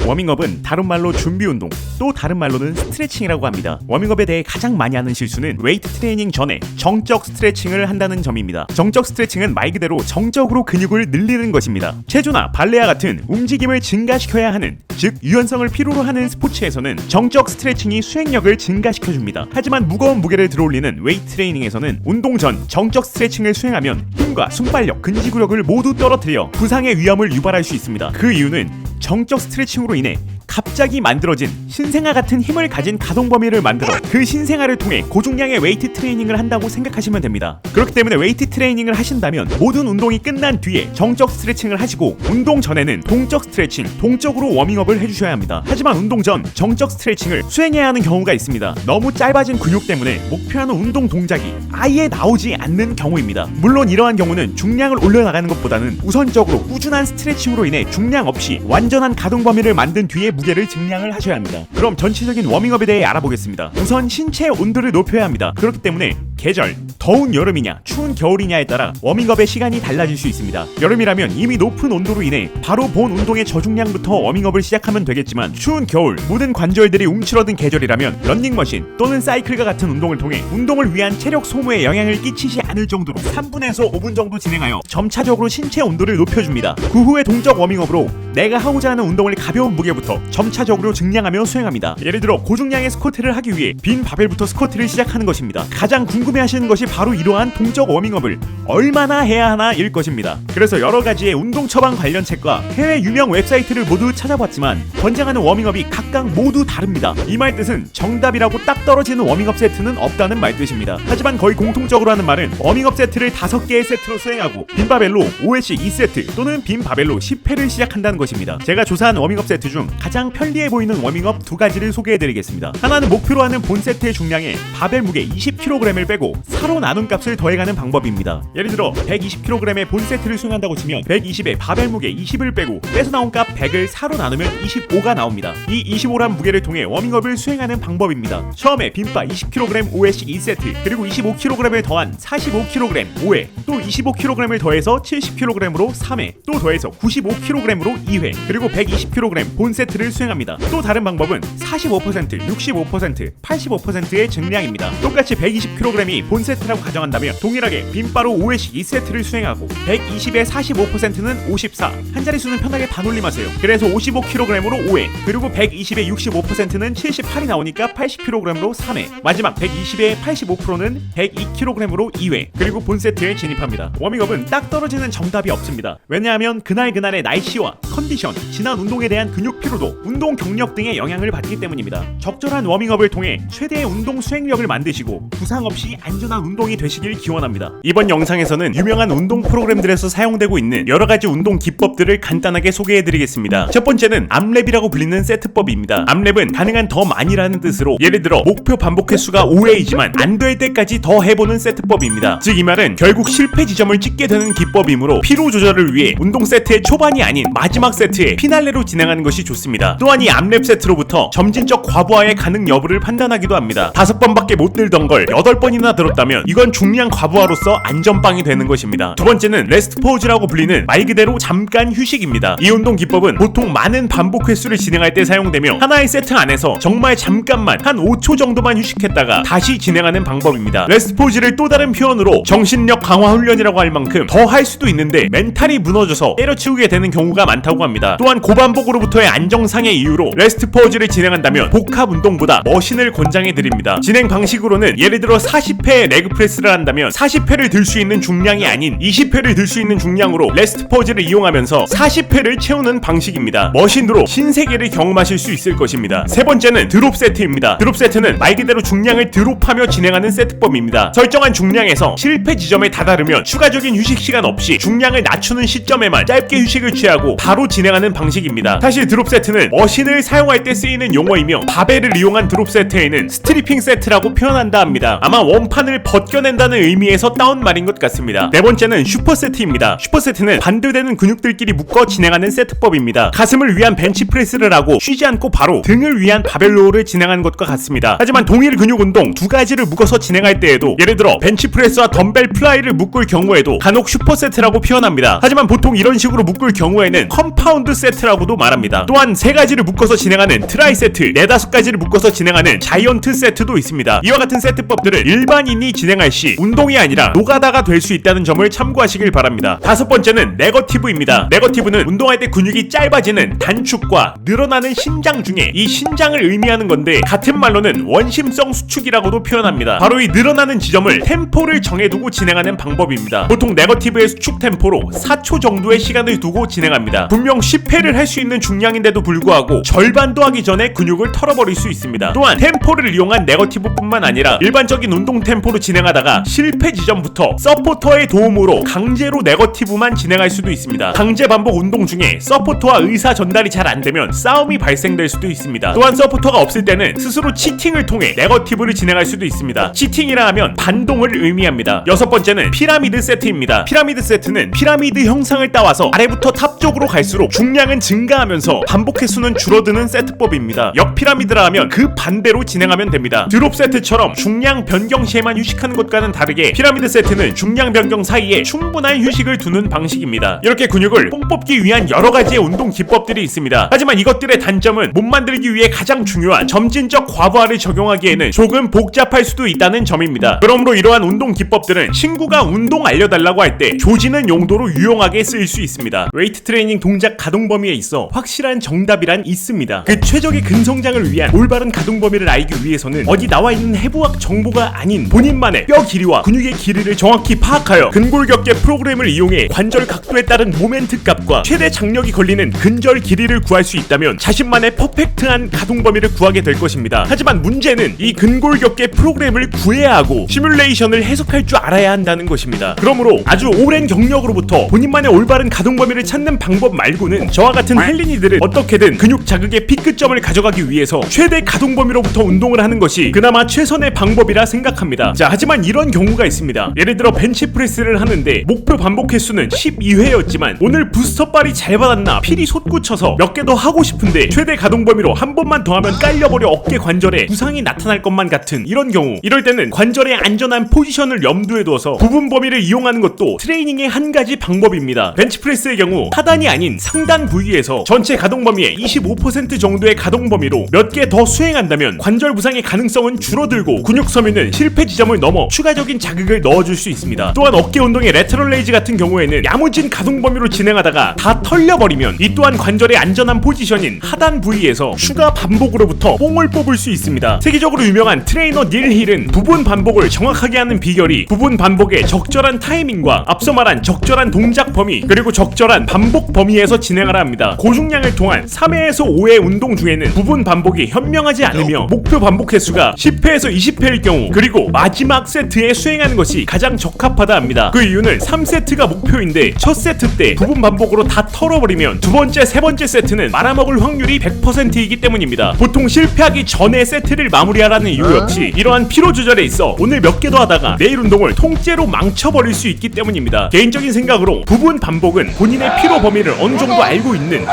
워밍업은 다른 말로 준비 운동, 또 다른 말로는 스트레칭이라고 합니다. 워밍업에 대해 가장 많이 하는 실수는 웨이트 트레이닝 전에 정적 스트레칭을 한다는 점입니다. 정적 스트레칭은 말 그대로 정적으로 근육을 늘리는 것입니다. 체조나 발레와 같은 움직임을 증가시켜야 하는, 즉 유연성을 필요로 하는 스포츠에서는 정적 스트레칭이 수행력을 증가시켜줍니다. 하지만 무거운 무게를 들어올리는 웨이트 트레이닝에서는 운동 전 정적 스트레칭을 수행하면 힘과 순발력, 근지구력을 모두 떨어뜨려 부상의 위험을 유발할 수 있습니다. 그 이유는 정적 스트레칭으로 인해 갑자기 만들어진 신생아 같은 힘을 가진 가동 범위를 만들어 그 신생아를 통해 고중량의 웨이트 트레이닝을 한다고 생각하시면 됩니다. 그렇기 때문에 웨이트 트레이닝을 하신다면 모든 운동이 끝난 뒤에 정적 스트레칭을 하시고 운동 전에는 동적 스트레칭, 동적으로 워밍업을 해주셔야 합니다. 하지만 운동 전 정적 스트레칭을 수행해야 하는 경우가 있습니다. 너무 짧아진 근육 때문에 목표하는 운동 동작이 아예 나오지 않는 경우입니다. 물론 이러한 경우는 중량을 올려나가는 것보다는 우선적으로 꾸준한 스트레칭으로 인해 중량 없이 완전한 가동 범위를 만든 뒤에 무게를 증량을 하셔야 합니다. 그럼 전체적인 워밍업에 대해 알아보겠습니다. 우선 신체 온도를 높여야 합니다. 그렇기 때문에 계절, 더운 여름이냐 추운 겨울이냐에 따라 워밍업의 시간이 달라질 수 있습니다. 여름이라면 이미 높은 온도로 인해 바로 본 운동의 저중량부터 워밍업을 시작하면 되겠지만, 추운 겨울 모든 관절들이 움츠러든 계절이라면 런닝머신 또는 사이클과 같은 운동을 통해 운동을 위한 체력 소모에 영향을 끼치지 않을 정도로 3분에서 5분 정도 진행하여 점차적으로 신체 온도를 높여줍니다. 그 후에 동적 워밍업으로 내가 하고자 하는 운동을 가벼운 무게부터 점차적으로 증량하며 수행합니다. 예를 들어 고중량의 스쿼트를 하기 위해 빈 바벨부터 스쿼트를 시작하는 것입니다. 가장 궁금해하시는 것이 바로 이러한 동적 워밍업을 얼마나 해야 하나 일 것입니다. 그래서 여러가지의 운동 처방 관련 책과 해외 유명 웨브사이트를 모두 찾아봤지만 권장하는 워밍업이 각각 모두 다릅니다. 이 말 뜻은 정답이라고 딱 떨어지는 워밍업 세트는 없다는 말 뜻입니다. 하지만 거의 공통적으로 하는 말은 워밍업 세트를 5개의 세트로 수행하고 빈 바벨로 5회씩 2세트 또는 빈 바벨로 10회를 시작한다는 것입니다. 제가 조사한 워밍업 세트 중 가장 편리해 보이는 워밍업 2가지를 소개해드리겠습니다. 하나는 목표로 하는 본 세트의 중량에 바벨 무게 20kg을 빼고 4로 나눈 값을 더해가는 방법입니다. 예를 들어 120kg의 본 세트를 수행한다고 치면 120에 바벨 무게 20을 빼고 빼서 나온 값 100을 4로 나누면 25가 나옵니다. 이 25란 무게를 통해 워밍업을 수행하는 방법입니다. 처음에 빈바 20kg 5회씩 2세트, 그리고 25kg을 더한 45kg 5회, 또 25kg을 더해서 70kg으로 3회, 또 더해서 95kg으로 2회, 그리고 120kg 본 세트를 수행합니다. 또 다른 방법은 45%, 65%, 85%의 증량입니다. 똑같이 120kg이 본 세트라고 가정한다면 동일하게 빈바로 5회씩 2세트를 수행하고 120의 45%는 54, 한 자릿수는 편하게 반올림하세요. 그래서 55kg으로 5회, 그리고 120의 65%는 78이 나오니까 80kg으로 3회, 마지막 120의 85%는 102kg으로 2회, 그리고 본 세트에 진입합니다. 워밍업은 딱 떨어지는 정답이 없습니다. 왜냐하면 그날그날의 날씨와 컨디션, 지난 운동에 대한 근육 피로도, 운동 경력 등의 영향을 받기 때문입니다. 적절한 워밍업을 통해 최대의 운동 수행력을 만드시고 부상 없이 안전한 운동이 되시길 기원합니다. 이번 영상에서는 유명한 운동 프로그램들에서 사용되고 있는 여러가지 운동 기법들을 간단하게 소개해드리겠습니다. 첫 번째는 암랩이라고 불리는 세트법입니다. 암랩은 가능한 더 많이라는 뜻으로, 예를 들어 목표 반복 횟수가 5회이지만 안 될 때까지 더 해보는 세트법입니다. 즉 이 말은 결국 실패 지점을 찍게 되는 기법이므로 피로 조절을 위해 운동 세트의 초반이 아닌 마지막 세트에 피날레로 진행하는 것이 좋습니다. 또한 이 암랩 세트로부터 점진적 과부하의 가능 여부를 판단하기도 합니다. 5번밖에 못 들던 걸 8번이나 들었다면 이건 중량 과부하로서 안전빵이 되는 것입니다. 두 번째는 레스트 포즈라고 불리는 말 그대로 잠깐 휴식입니다. 이 운동 기법은 보통 많은 반복 횟수를 진행할 때 사용되며 하나의 세트 안에서 정말 잠깐만 한 5초 정도만 휴식했다가 다시 진행하는 방법입니다. 레스트 포즈를 또 다른 표현으로 정신력 강화 훈련이라고 할 만큼 더 할 수도 있는데 멘탈이 무너져서 때려치우게 되는 경우가 많다고 합니다. 또한 고반복으로부터의 안정상의 이유로 레스트 포즈를 진행한다면 복합 운동보다 머신을 권장해드립니다. 진행 방식으로는 예를 들어 40회 레그프레스를 한다면 40회를 들 수 있는 중량이 아닌 20회를 들 수 있는 중량으로 레스트 포즈를 이용하면서 40회를 채우는 방식입니다. 머신으로 신세계를 경험하실 수 있을 것입니다. 세 번째는 드롭 세트입니다. 드롭 세트는 말 그대로 중량을 드롭하며 진행하는 세트법입니다. 설정한 중량에서 실패 지점에 다다르면 추가적인 휴식 시간 없이 중량을 낮추는 시점에만 짧게 휴식을 취하고 바로 진행하는 방식입니다. 사실 드롭 세트는 머신을 사용할 때 쓰이는 용어이며 바벨을 이용한 드롭 세트에는 스트리핑 세트라고 표현한다 합니다. 아마 원판을 벗겨낸다는 의미에서 따온 말인 것 같습니다. 네 번째는 슈퍼 세트입니다. 슈퍼 세트는 반대되는 근육들끼리 묶어 진행하는 세트법입니다. 가슴을 위한 벤치프레스를 하고 쉬지 않고 바로 등을 위한 바벨로우를 진행하는 것과 같습니다. 하지만 동일 근육 운동 2가지를 묶어서 진행할 때에도, 예를 들어 벤치프레스와 덤벨 플라이를 묶을 경우에도 간혹 슈퍼 세트라고 표현합니다. 하지만 보통 이런 식으로 묶을 경우에는 컴파운드 세트라고도 말합니다. 또한 3가지를 묶어서 진행하는 트라이 세트, 4-5가지를 묶어서 진행하는 자이언트 세트도 있습니다. 이와 같은 세트법들을 일반인이 진행할 시 운동이 아니라 노가다가 될 수 있다는 점을 참고하시길 바랍니다. 5번째는 네거티브입니다. 네거티브는 운동할 때 근육이 짧아지는 단축과 늘어나는 신장 중에 이 신장을 의미하는 건데, 같은 말로는 원심성 수축이라고도 표현합니다. 바로 이 늘어나는 지점을 템포를 정해두고 진행하는 방법입니다. 보통 네거티브의 수축 템포로 4초 정도의 시간을 두고 진행합니다. 분명 10회를 할 수 있는 중량인데도 불구하고 절반도 하기 전에 근육을 털어버릴 수 있습니다. 또한 템포를 이용한 네거티브뿐만 아니라 일반적인 운동 템포로 진행하다가 실패 지점부터 서포터의 도움으로 강제로 네거티브만 진행할 수도 있습니다. 강제 반복 운동 중에 서포터와 의사 전달이 잘 안되면 싸움이 발생될 수도 있습니다. 또한 서포터가 없을 때는 스스로 치팅을 통해 네거티브를 진행할 수도 있습니다. 치팅이라 하면 반동을 의미합니다. 6번째는 피라미드 세트입니다. 피라미드 세트는 피라미드 형상을 따와서 아래부터 탑 쪽으로 갈수록 갈수록 중량은 증가하면서 반복 횟수는 줄어드는 세트법입니다. 역 피라미드라 하면 그 반대로 진행하면 됩니다. 드롭 세트처럼 중량 변경 시에만 휴식하는 것과는 다르게 피라미드 세트는 중량 변경 사이에 충분한 휴식을 두는 방식입니다. 이렇게 근육을 뽕 뽑기 위한 여러 가지의 운동 기법들이 있습니다. 하지만 이것들의 단점은 몸 만들기 위해 가장 중요한 점진적 과부하를 적용하기에는 조금 복잡할 수도 있다는 점입니다. 그러므로 이러한 운동 기법들은 친구가 운동 알려달라고 할 때 조지는 용도로 유용하게 쓰일 수 있습니다. 웨이트 트레이닝 동작 가동 범위에 있어 확실한 정답이란 있습니다. 그 최적의 근성장을 위한 올바른 가동 범위를 알기 위해서는 어디 나와 있는 해부학 정보가 아닌 본인만의 뼈 길이와 근육의 길이를 정확히 파악하여 근골격계 프로그램을 이용해 관절 각도에 따른 모멘트 값과 최대 장력이 걸리는 근절 길이를 구할 수 있다면 자신만의 퍼펙트한 가동 범위를 구하게 될 것입니다. 하지만 문제는 이 근골격계 프로그램을 구해야 하고 시뮬레이션을 해석할 줄 알아야 한다는 것입니다. 그러므로 아주 오랜 경력으로부터 본인만의 올바른 가동 범위를 찾는 방법 말고는 저와 같은 헬린이들은 어떻게든 근육 자극의 피크점을 가져가기 위해서 최대 가동 범위로부터 운동을 하는 것이 그나마 최선의 방법이라 생각합니다. 자, 하지만 이런 경우가 있습니다. 예를 들어 벤치프레스를 하는데 목표 반복 횟수는 12회였지만 오늘 부스터발이 잘 받았나 필이 솟구쳐서 몇 개 더 하고 싶은데 최대 가동 범위로 한 번만 더 하면 깔려버려 어깨 관절에 부상이 나타날 것만 같은 이런 경우, 이럴 때는 관절의 안전한 포지션을 염두에 두어서 부분 범위를 이용하는 것도 트레이닝의 한 가지 방법입니다. 벤치프레스의 경우 하단이 아닌 상단 부위에서 전체 가동 범위의 25% 정도의 가동 범위로 몇 개 더 수행한다면 관절 부상의 가능성은 줄어들고 근육 섬유는 실패 지점을 넘어 추가적인 자극을 넣어줄 수 있습니다. 또한 어깨 운동의 레터럴 레이즈 같은 경우에는 야무진 가동 범위로 진행하다가 다 털려버리면 이 또한 관절의 안전한 포지션인 하단 부위에서 추가 반복으로부터 뽕을 뽑을 수 있습니다. 세계적으로 유명한 트레이너 닐 힐은 부분 반복을 정확하게 하는 비결이 부분 반복의 적절한 타이밍과 앞서 말한 적절한 동작 범위 그리고 적절한 반복 범위에서 진행하라 합니다. 고중량을 통한 3회에서 5회 운동 중에는 부분 반복이 현명하지 않으며 목표 반복 횟수가 10회에서 20회일 경우 그리고 마지막 세트에 수행하는 것이 가장 적합하다 합니다. 그 이유는 3세트가 목표인데 첫 세트 때 부분 반복으로 다 털어버리면 두 번째, 세 번째 세트는 말아먹을 확률이 100%이기 때문입니다. 보통 실패하기 전에 세트를 마무리하라는 이유 역시 이러한 피로 조절에 있어 오늘 몇 개 더 하다가 내일 운동을 통째로 망쳐버릴 수 있기 때문입니다. 개인적인 생각으로 부분 반복은 본인의 피로 범위를 어느 정도 알고 있는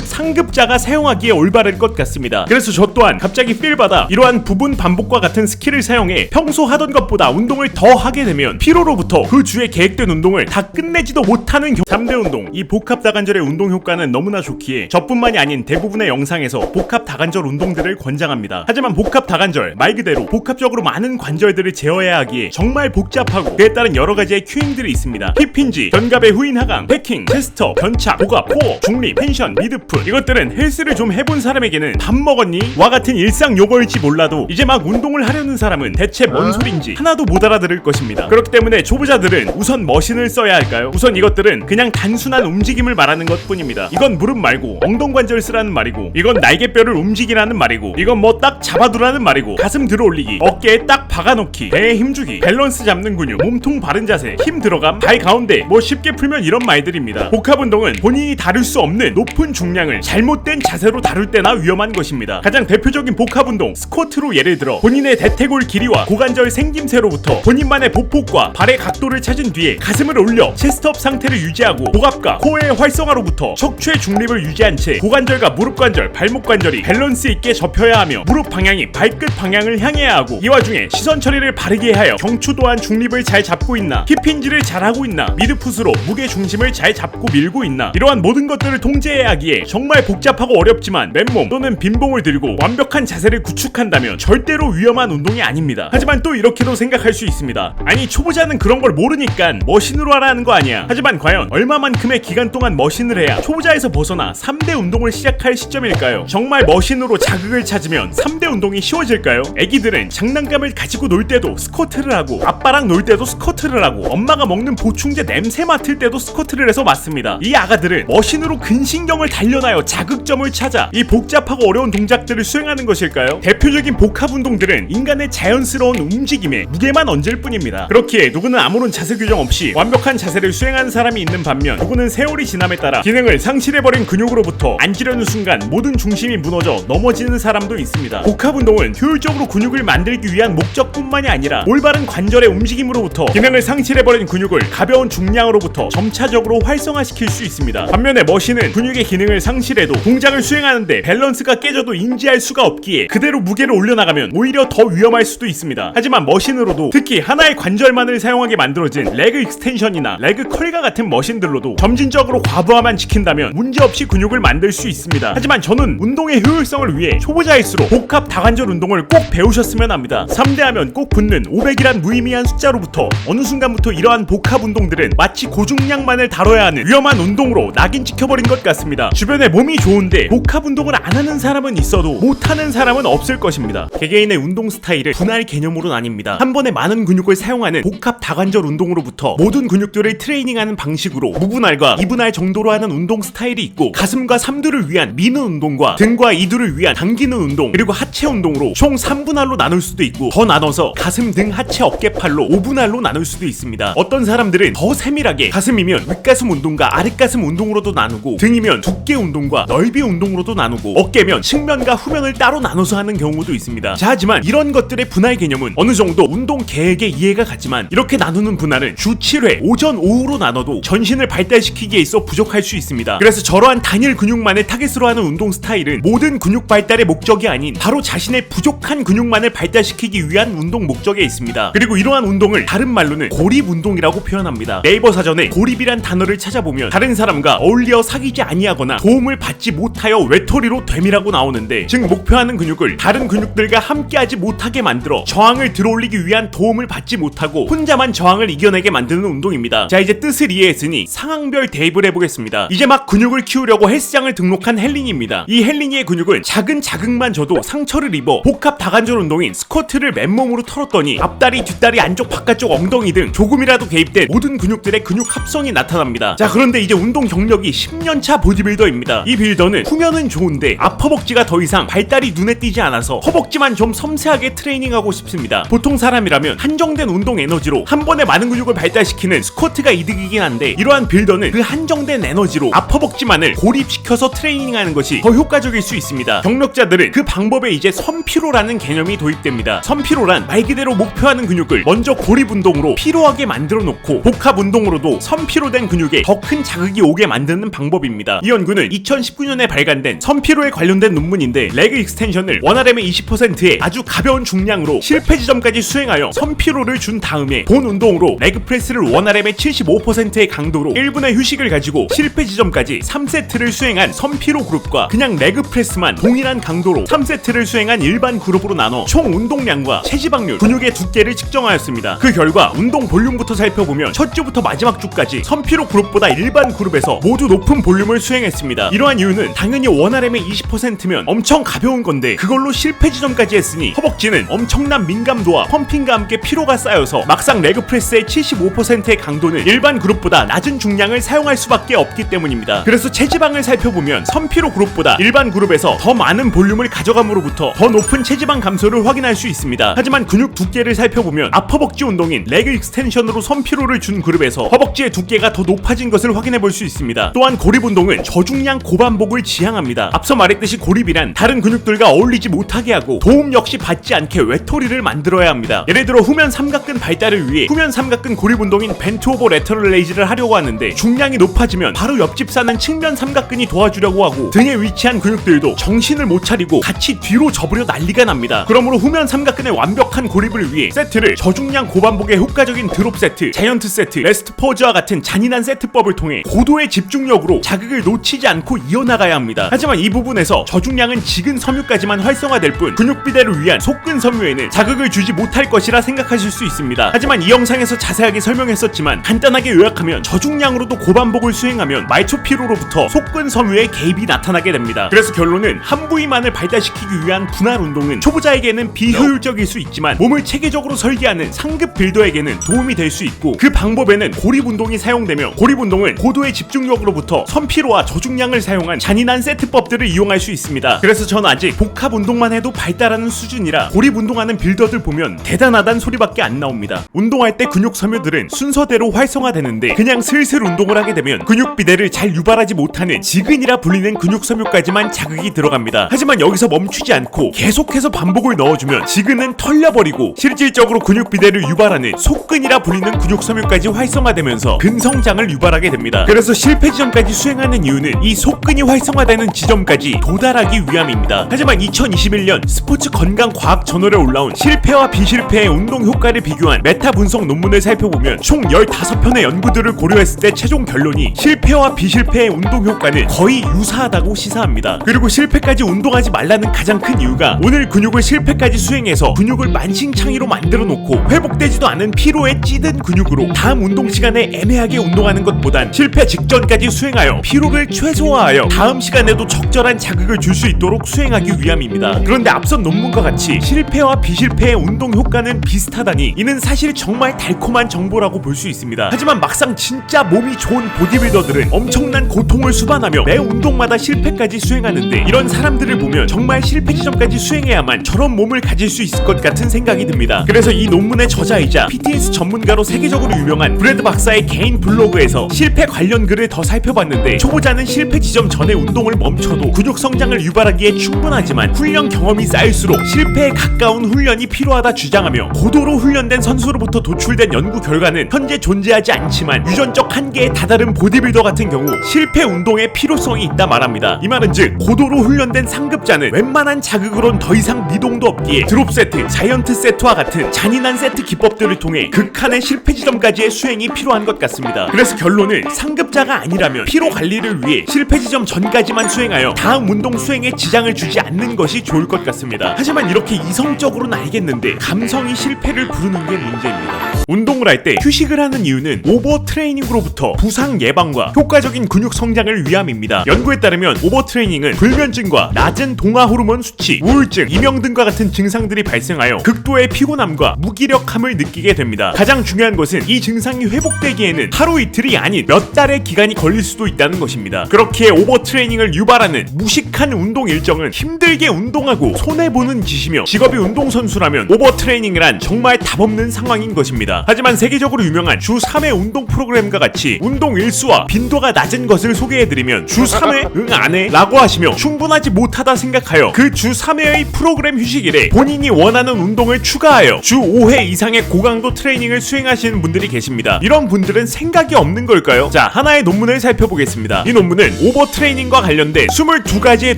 상급자가 사용하기에 올바를 것 같습니다. 그래서 저 또한 갑자기 필받아 이러한 부분 반복과 같은 스킬을 사용해 평소 하던 것보다 운동을 더 하게 되면 피로로부터 그 주에 계획된 운동을 다 끝내지도 못하는 3대 운동. 이 복합 다관절의 운동 효과는 너무나 좋기에 저뿐만이 아닌 대부분의 영상에서 복합 다관절 운동들을 권장합니다. 하지만 복합 다관절 말 그대로 복합적으로 많은 관절들을 제어해야 하기에 정말 복잡하고 그에 따른 여러 가지의 큐잉들이 있습니다. 힙힌지, 견갑의 후인 하강, 패킹, 테스터, 견착, 복압, 코어, 중립, 펜션, 미드풀. 이것들은 헬스를 좀 해본 사람에게는 밥 먹었니? 와 같은 일상 용어일지 몰라도 이제 막 운동을 하려는 사람은 대체 뭔 소린지 하나도 못 알아들을 것입니다. 그렇기 때문에 초보자들은 우선 머신을 써야 할까요? 우선 이것들은 그냥 단순한 움직임을 말하는 것 뿐입니다. 이건 무릎 말고 엉덩관절 쓰라는 말이고 이건 날개뼈를 움직이라는 말이고 이건 뭐 딱 잡아두라는 말이고 가슴 들어 올리기, 어깨에 딱 박아놓기, 배에 힘주기, 밸런스 잡는 근육, 몸통 바른 자세, 힘 들어감, 발 가운데 뭐 쉽게 풀면 이런 말들입니다. 복합 운동은 본인이 다룰 수 없는 높은 중량을 잘못된 자세로 다룰 때나 위험한 것입니다. 가장 대표적인 복합 운동 스쿼트로 예를 들어 본인의 대퇴골 길이와 고관절 생김새로부터 본인만의 보폭과 발의 각도를 찾은 뒤에 가슴을 올려 체스트업 상태를 유지하고 복압과 코어의 활성화로부터 척추의 중립을 유지한 채 고관절과 무릎관절, 발목관절이 밸런스 있게 접혀야 하며 무릎 방향이 발끝 방향을 향해야 하고 이 와중에 시선 처리를 바르게 하여 경추 또한 중립을 잘 잡고 있나, 힙힌지를 잘하고 있나, 미드풋으로 무게 중심을 잘 잡고 밀고 있나, 이러한 모든 것들을 통제해야 하기에 정말 복잡하고 어렵지만 맨몸 또는 빈봉을 들고 완벽한 자세를 구축한다면 절대로 위험한 운동이 아닙니다. 하지만 또 이렇게도 생각할 수 있습니다. 아니 초보자는 그런 걸 모르니까 머신으로 하라는 거 아니야. 하지만 과연 얼마만큼의 기간 동안 머신을 해야 초보자에서 벗어나 3대 운동을 시작할 시점일까요? 정말 머신으로 자극을 찾으면 3대 운동이 쉬워질까요? 애기들은 장난감을 가지고 놀 때도 스쿼트를 하고 아빠랑 놀 때도 스쿼트를 하고 엄마가 먹는 보충제 냄새 맡을 때도 스쿼트를 해서 맞습니다. 이 아가들은 머신으로 근신경을 단련하여 자극점을 찾아 이 복잡하고 어려운 동작들을 수행하는 것일까요? 대표적인 복합 운동들은 인간의 자연스러운 움직임에 무게만 얹을 뿐입니다. 그렇기에 누구는 아무런 자세 규정 없이 완벽한 자세를 수행하는 사람이 있는 반면 누구는 세월이 지남에 따라 기능을 상실해버린 근육으로부터 앉으려는 순간 모든 중심이 무너져 넘어지는 사람도 있습니다. 복합 운동은 효율적으로 근육을 만들기 위한 목적뿐만이 아니라 올바른 관절의 움직임으로부터 기능을 기능을 상실해버린 근육을 가벼운 중량으로부터 점차적으로 활성화시킬 수 있습니다. 반면에 머신은 근육의 기능을 상실해도 동작을 수행하는데 밸런스가 깨져도 인지할 수가 없기에 그대로 무게를 올려나가면 오히려 더 위험할 수도 있습니다. 하지만 머신으로도 특히 하나의 관절만을 사용하게 만들어진 레그 익스텐션이나 레그 컬과 같은 머신들로도 점진적으로 과부하만 지킨다면 문제없이 근육을 만들 수 있습니다. 하지만 저는 운동의 효율성을 위해 초보자일수록 복합 다관절 운동을 꼭 배우셨으면 합니다. 3대 하면 꼭 붙는 500이란 무의미한 숫자로부터 어느 순간부터 이러한 복합 운동들은 마치 고중량만을 다뤄야 하는 위험한 운동으로 낙인 찍혀버린 것 같습니다. 주변에 몸이 좋은데 복합 운동을 안 하는 사람은 있어도 못하는 사람은 없을 것입니다. 개개인의 운동 스타일을 분할 개념으로 나뉩니다. 한 번에 많은 근육을 사용하는 복합 다관절 운동으로부터 모든 근육들을 트레이닝하는 방식으로 무분할과 이분할 정도로 하는 운동 스타일이 있고, 가슴과 삼두를 위한 미는 운동과 등과 이두를 위한 당기는 운동, 그리고 하체 운동으로 총 3분할로 나눌 수도 있고, 더 나눠서 가슴, 등, 하체, 어깨팔로 5분할로 나눌 수도 있습니다. 어떤 사람들은 더 세밀하게 가슴이면 윗가슴 운동과 아랫가슴 운동으로도 나누고, 등이면 두께 운동과 넓이 운동으로도 나누고, 어깨면 측면과 후면을 따로 나눠서 하는 경우도 있습니다. 자, 하지만 이런 것들의 분할 개념은 어느 정도 운동 계획에 이해가 가지만, 이렇게 나누는 분할은 주 7회 오전 오후로 나눠도 전신을 발달시키기에 있어 부족할 수 있습니다. 그래서 저러한 단일 근육만을 타겟으로 하는 운동 스타일은 모든 근육 발달의 목적이 아닌 바로 자신의 부족한 근육만을 발달시키기 위한 운동 목적에 있습니다. 그리고 이러한 운동을 다른 말로는 고립 운동이라고 표현합니다. 네이버 사전에 고립이란 단어를 찾아보면 다른 사람과 어울려 사귀지 아니하거나 도움을 받지 못하여 외톨이로 됨이라고 나오는데, 즉 목표하는 근육을 다른 근육들과 함께하지 못하게 만들어 저항을 들어올리기 위한 도움을 받지 못하고 혼자만 저항을 이겨내게 만드는 운동입니다. 자, 이제 뜻을 이해했으니 상황별 대입을 해보겠습니다. 이제 막 근육을 키우려고 헬스장을 등록한 헬린이입니다. 이 헬린이의 근육은 작은 자극만 줘도 상처를 입어 복합 다관절 운동인 스쿼트를 맨몸으로 털었더니 앞다리, 뒷다리, 안쪽, 바깥쪽, 엉덩이 등 조금이라도 개입된 모든 근육들의 근육 합성이 나타납니다. 자, 그런데 이제 운동 경력이 10년차 보디빌더입니다. 이 빌더는 후면은 좋은데 앞허벅지가 더 이상 발달이 눈에 띄지 않아서 허벅지만 좀 섬세하게 트레이닝하고 싶습니다. 보통 사람이라면 한정된 운동 에너지로 한 번에 많은 근육을 발달시키는 스쿼트가 이득이긴 한데, 이러한 빌더는 그 한정된 에너지로 앞허벅지만을 고립시켜서 트레이닝하는 것이 더 효과적일 수 있습니다. 경력자들은 그 방법에 이제 선피로라는 개념이 도입됩니다. 선피로란 말 그대로 목표하는 근육을 먼저 고립 운동으로 피로하게 만들어 놓고 복합 운동으로도 선피로된 근육에 더 큰 자극이 오게 만드는 방법입니다. 이 연구는 2019년에 발간된 선피로에 관련된 논문인데, 레그 익스텐션을 원RM의 20%의 아주 가벼운 중량으로 실패 지점까지 수행하여 선피로를 준 다음에 본 운동으로 레그 프레스를 원RM의 75%의 강도로 1분의 휴식을 가지고 실패 지점까지 3세트를 수행한 선피로 그룹과 그냥 레그 프레스만 동일한 강도로 3세트를 수행한 일반 그룹으로 나눠 총 운동량과 체지방률, 근육의 두께를 측정하였습니다. 그 결과 운동 볼륨부터 살펴보면 첫 주부터 마지막 주까지 선피로 그룹보다 일반 그룹에서 모두 높은 볼륨을 수행했습니다. 이러한 이유는 당연히 원RM의 20%면 엄청 가벼운 건데, 그걸로 실패 지점까지 했으니 허벅지는 엄청난 민감도와 펌핑과 함께 피로가 쌓여서 막상 레그 프레스의 75%의 강도는 일반 그룹보다 낮은 중량을 사용할 수밖에 없기 때문입니다. 그래서 체지방을 살펴보면 선피로 그룹보다 일반 그룹에서 더 많은 볼륨을 가져감으로부터 더 높은 체지방 감소를 확인할 수 있습니다. 하지만 근육 두께를 살펴보면 앞허벅지 운동인 레그 익스텐션으로 선피로를 준 그룹에서 허벅지의 두께가 더 높아진 것을 확인해 볼 수 있습니다. 또한 고립 운동은 저중량 고반복을 지향합니다. 앞서 말했듯이 고립이란 다른 근육들과 어울리지 못하게 하고 도움 역시 받지 않게 외톨이를 만들어야 합니다. 예를 들어 후면 삼각근 발달을 위해 후면 삼각근 고립 운동인 벤트 오버 레터럴 레이즈를 하려고 하는데, 중량이 높아지면 바로 옆집 사는 측면 삼각근이 도와주려고 하고, 등에 위치한 근육들도 정신을 못 차리고 같이 뒤로 접으려 난리가 납니다. 그러므로 후면 삼각근의 완벽한 고립을 위해 세트를 저중량 고반복의 효과적인 드롭 세트, 자이언트 세트, 레스트 포즈와 같은 잔인한 세트법을 통해 고도의 집중력으로 자극을 놓치지 않고 이어나가야 합니다. 하지만 이 부분에서 저중량은 직근 섬유까지만 활성화될 뿐 근육 비대를 위한 속근 섬유에는 자극을 주지 못할 것이라 생각하실 수 있습니다. 하지만 이 영상에서 자세하게 설명했었지만, 간단하게 요약하면 저중량으로도 고반복을 수행하면 말초피로로부터 속근 섬유의 개입이 나타나게 됩니다. 그래서 결론은 한 부위만을 발달시키기 위한 분할 운동은 초보자에게는 비효율적일 수 있지만 몸을 체계적으로 설계하는 상급 빌더에게는 도움이 될 수 있고, 그 방법에는 고립 운동이 사용되며, 고립 운동은 고도의 집중력으로부터 선피로와 저중량을 사용한 잔인한 세트법들을 이용할 수 있습니다. 그래서 전 아직 복합 운동만 해도 발달하는 수준이라 고립 운동하는 빌더들 보면 대단하단 소리밖에 안 나옵니다. 운동할 때 근육 섬유들은 순서대로 활성화되는데, 그냥 슬슬 운동을 하게 되면 근육 비대를 잘 유발하지 못하는 지근이라 불리는 근육 섬유까지만 자극이 들어갑니다. 하지만 여기서 멈추지 않고 계속해서 반복을 넣어주면 지근은 털려버리고 실질적으로 근육 비대를 유발하는 속근이라 불리는 근육섬유까지 활성화되면서 근성장을 유발하게 됩니다. 그래서 실패 지점까지 수행하는 이유는 이 속근이 활성화되는 지점까지 도달하기 위함입니다. 하지만 2021년 스포츠 건강 과학 저널에 올라온 실패와 비실패의 운동 효과를 비교한 메타 분석 논문을 살펴보면 총 15편의 연구들을 고려했을 때 최종 결론이 실패와 비실패의 운동 효과는 거의 유사하다고 시사합니다. 그리고 실패까지 운동하지 말라는 가장 큰 이유가 오늘 근육을 실패까지 수행해서 근육을 만신창이로 만들어 놓고 회복되지도 않은 피로에 찌든 근육으로 다음 운동 시간에 애매하게 운동하는 것보단 실패 직전까지 수행하여 피로를 최소화하여 다음 시간에도 적절한 자극을 줄 수 있도록 수행하기 위함입니다. 그런데 앞선 논문과 같이 실패와 비실패의 운동 효과는 비슷하다니 이는 사실 정말 달콤한 정보라고 볼 수 있습니다. 하지만 막상 진짜 몸이 좋은 보디빌더들은 엄청난 고통을 수반하며 매 운동마다 실패까지 수행하는데 이런 사람들을 보면 정말 실패 지점까지 수행해야만 저런 몸을 가질 수 있을 것 같은 생각이 듭니다. 그래서 이 논문의 저자이자 PTS 전문가로 세계적으로 유명한 브래드 박사의 개인 블로그에서 실패 관련 글을 더 살펴봤는데 초보자는 실패 지점 전에 운동을 멈춰도 근육 성장을 유발하기에 충분하지만 훈련 경험이 쌓일수록 실패에 가까운 훈련이 필요하다 주장하며 고도로 훈련된 선수로부터 도출된 연구 결과는 현재 존재하지 않지만 유전적 한계에 다다른 보디빌더 같은 경우 실패 운동에 필요성이 있다 말합니다. 이 말은 즉 고도로 훈련된 상급자는 웬만한 자극으론 더 이상 미동도 없기에 드롭 세트, 자이언트 세트와 같은 잔인한 세트 기법들을 통해 극한의 실패 지점까지의 수행이 필요한 것 같습니다. 그래서 결론은 상급자가 아니라면 피로 관리를 위해 실패 지점 전까지만 수행하여 다음 운동 수행에 지장을 주지 않는 것이 좋을 것 같습니다. 하지만 이렇게 이성적으로는 알겠는데 감성이 실패를 부르는 게 문제입니다. 운동을 할 때 휴식을 하는 이유는 오버 트레이닝으로부터 부상 예방과 효과적인 근육 성장을 위함입니다. 연구에 따르면 오버 트레이닝은 불면증과 낮은 동화 호르몬 수치, 우울증, 이명 등과 같은 증상들이 발생하여 극도의 피곤함과 무기력함을 느끼게 됩니다. 가장 중요한 것은 이 증상이 회복되기에는 하루 이틀이 아닌 몇 달의 기간이 걸릴 수도 있다는 것입니다. 그렇기에 오버 트레이닝을 유발하는 무식한 운동 일정은 힘들게 운동하고 손해보는 짓이며 직업이 운동선수라면 오버 트레이닝을 한 정말 답없는 상황인 것입니다. 하지만 세계적으로 유명한 주 3회 운동 프로그램과 같이 운동 일수와 빈도가 낮은 것을 소개해드리면 주 3회? 응 안 해? 라고 하시며 충분하지 못하다 생각하여 그 주 3회의 프로그램 휴식일에 본인이 원하는 운동을 추가하여 주 5회 이상의 고강도 트레이닝을 수행하시는 분들이 계십니다. 이런 분들은 생각이 없는 걸까요? 자, 하나의 논문을 살펴보겠습니다. 이 논문은 오버 트레이닝과 관련된 22가지의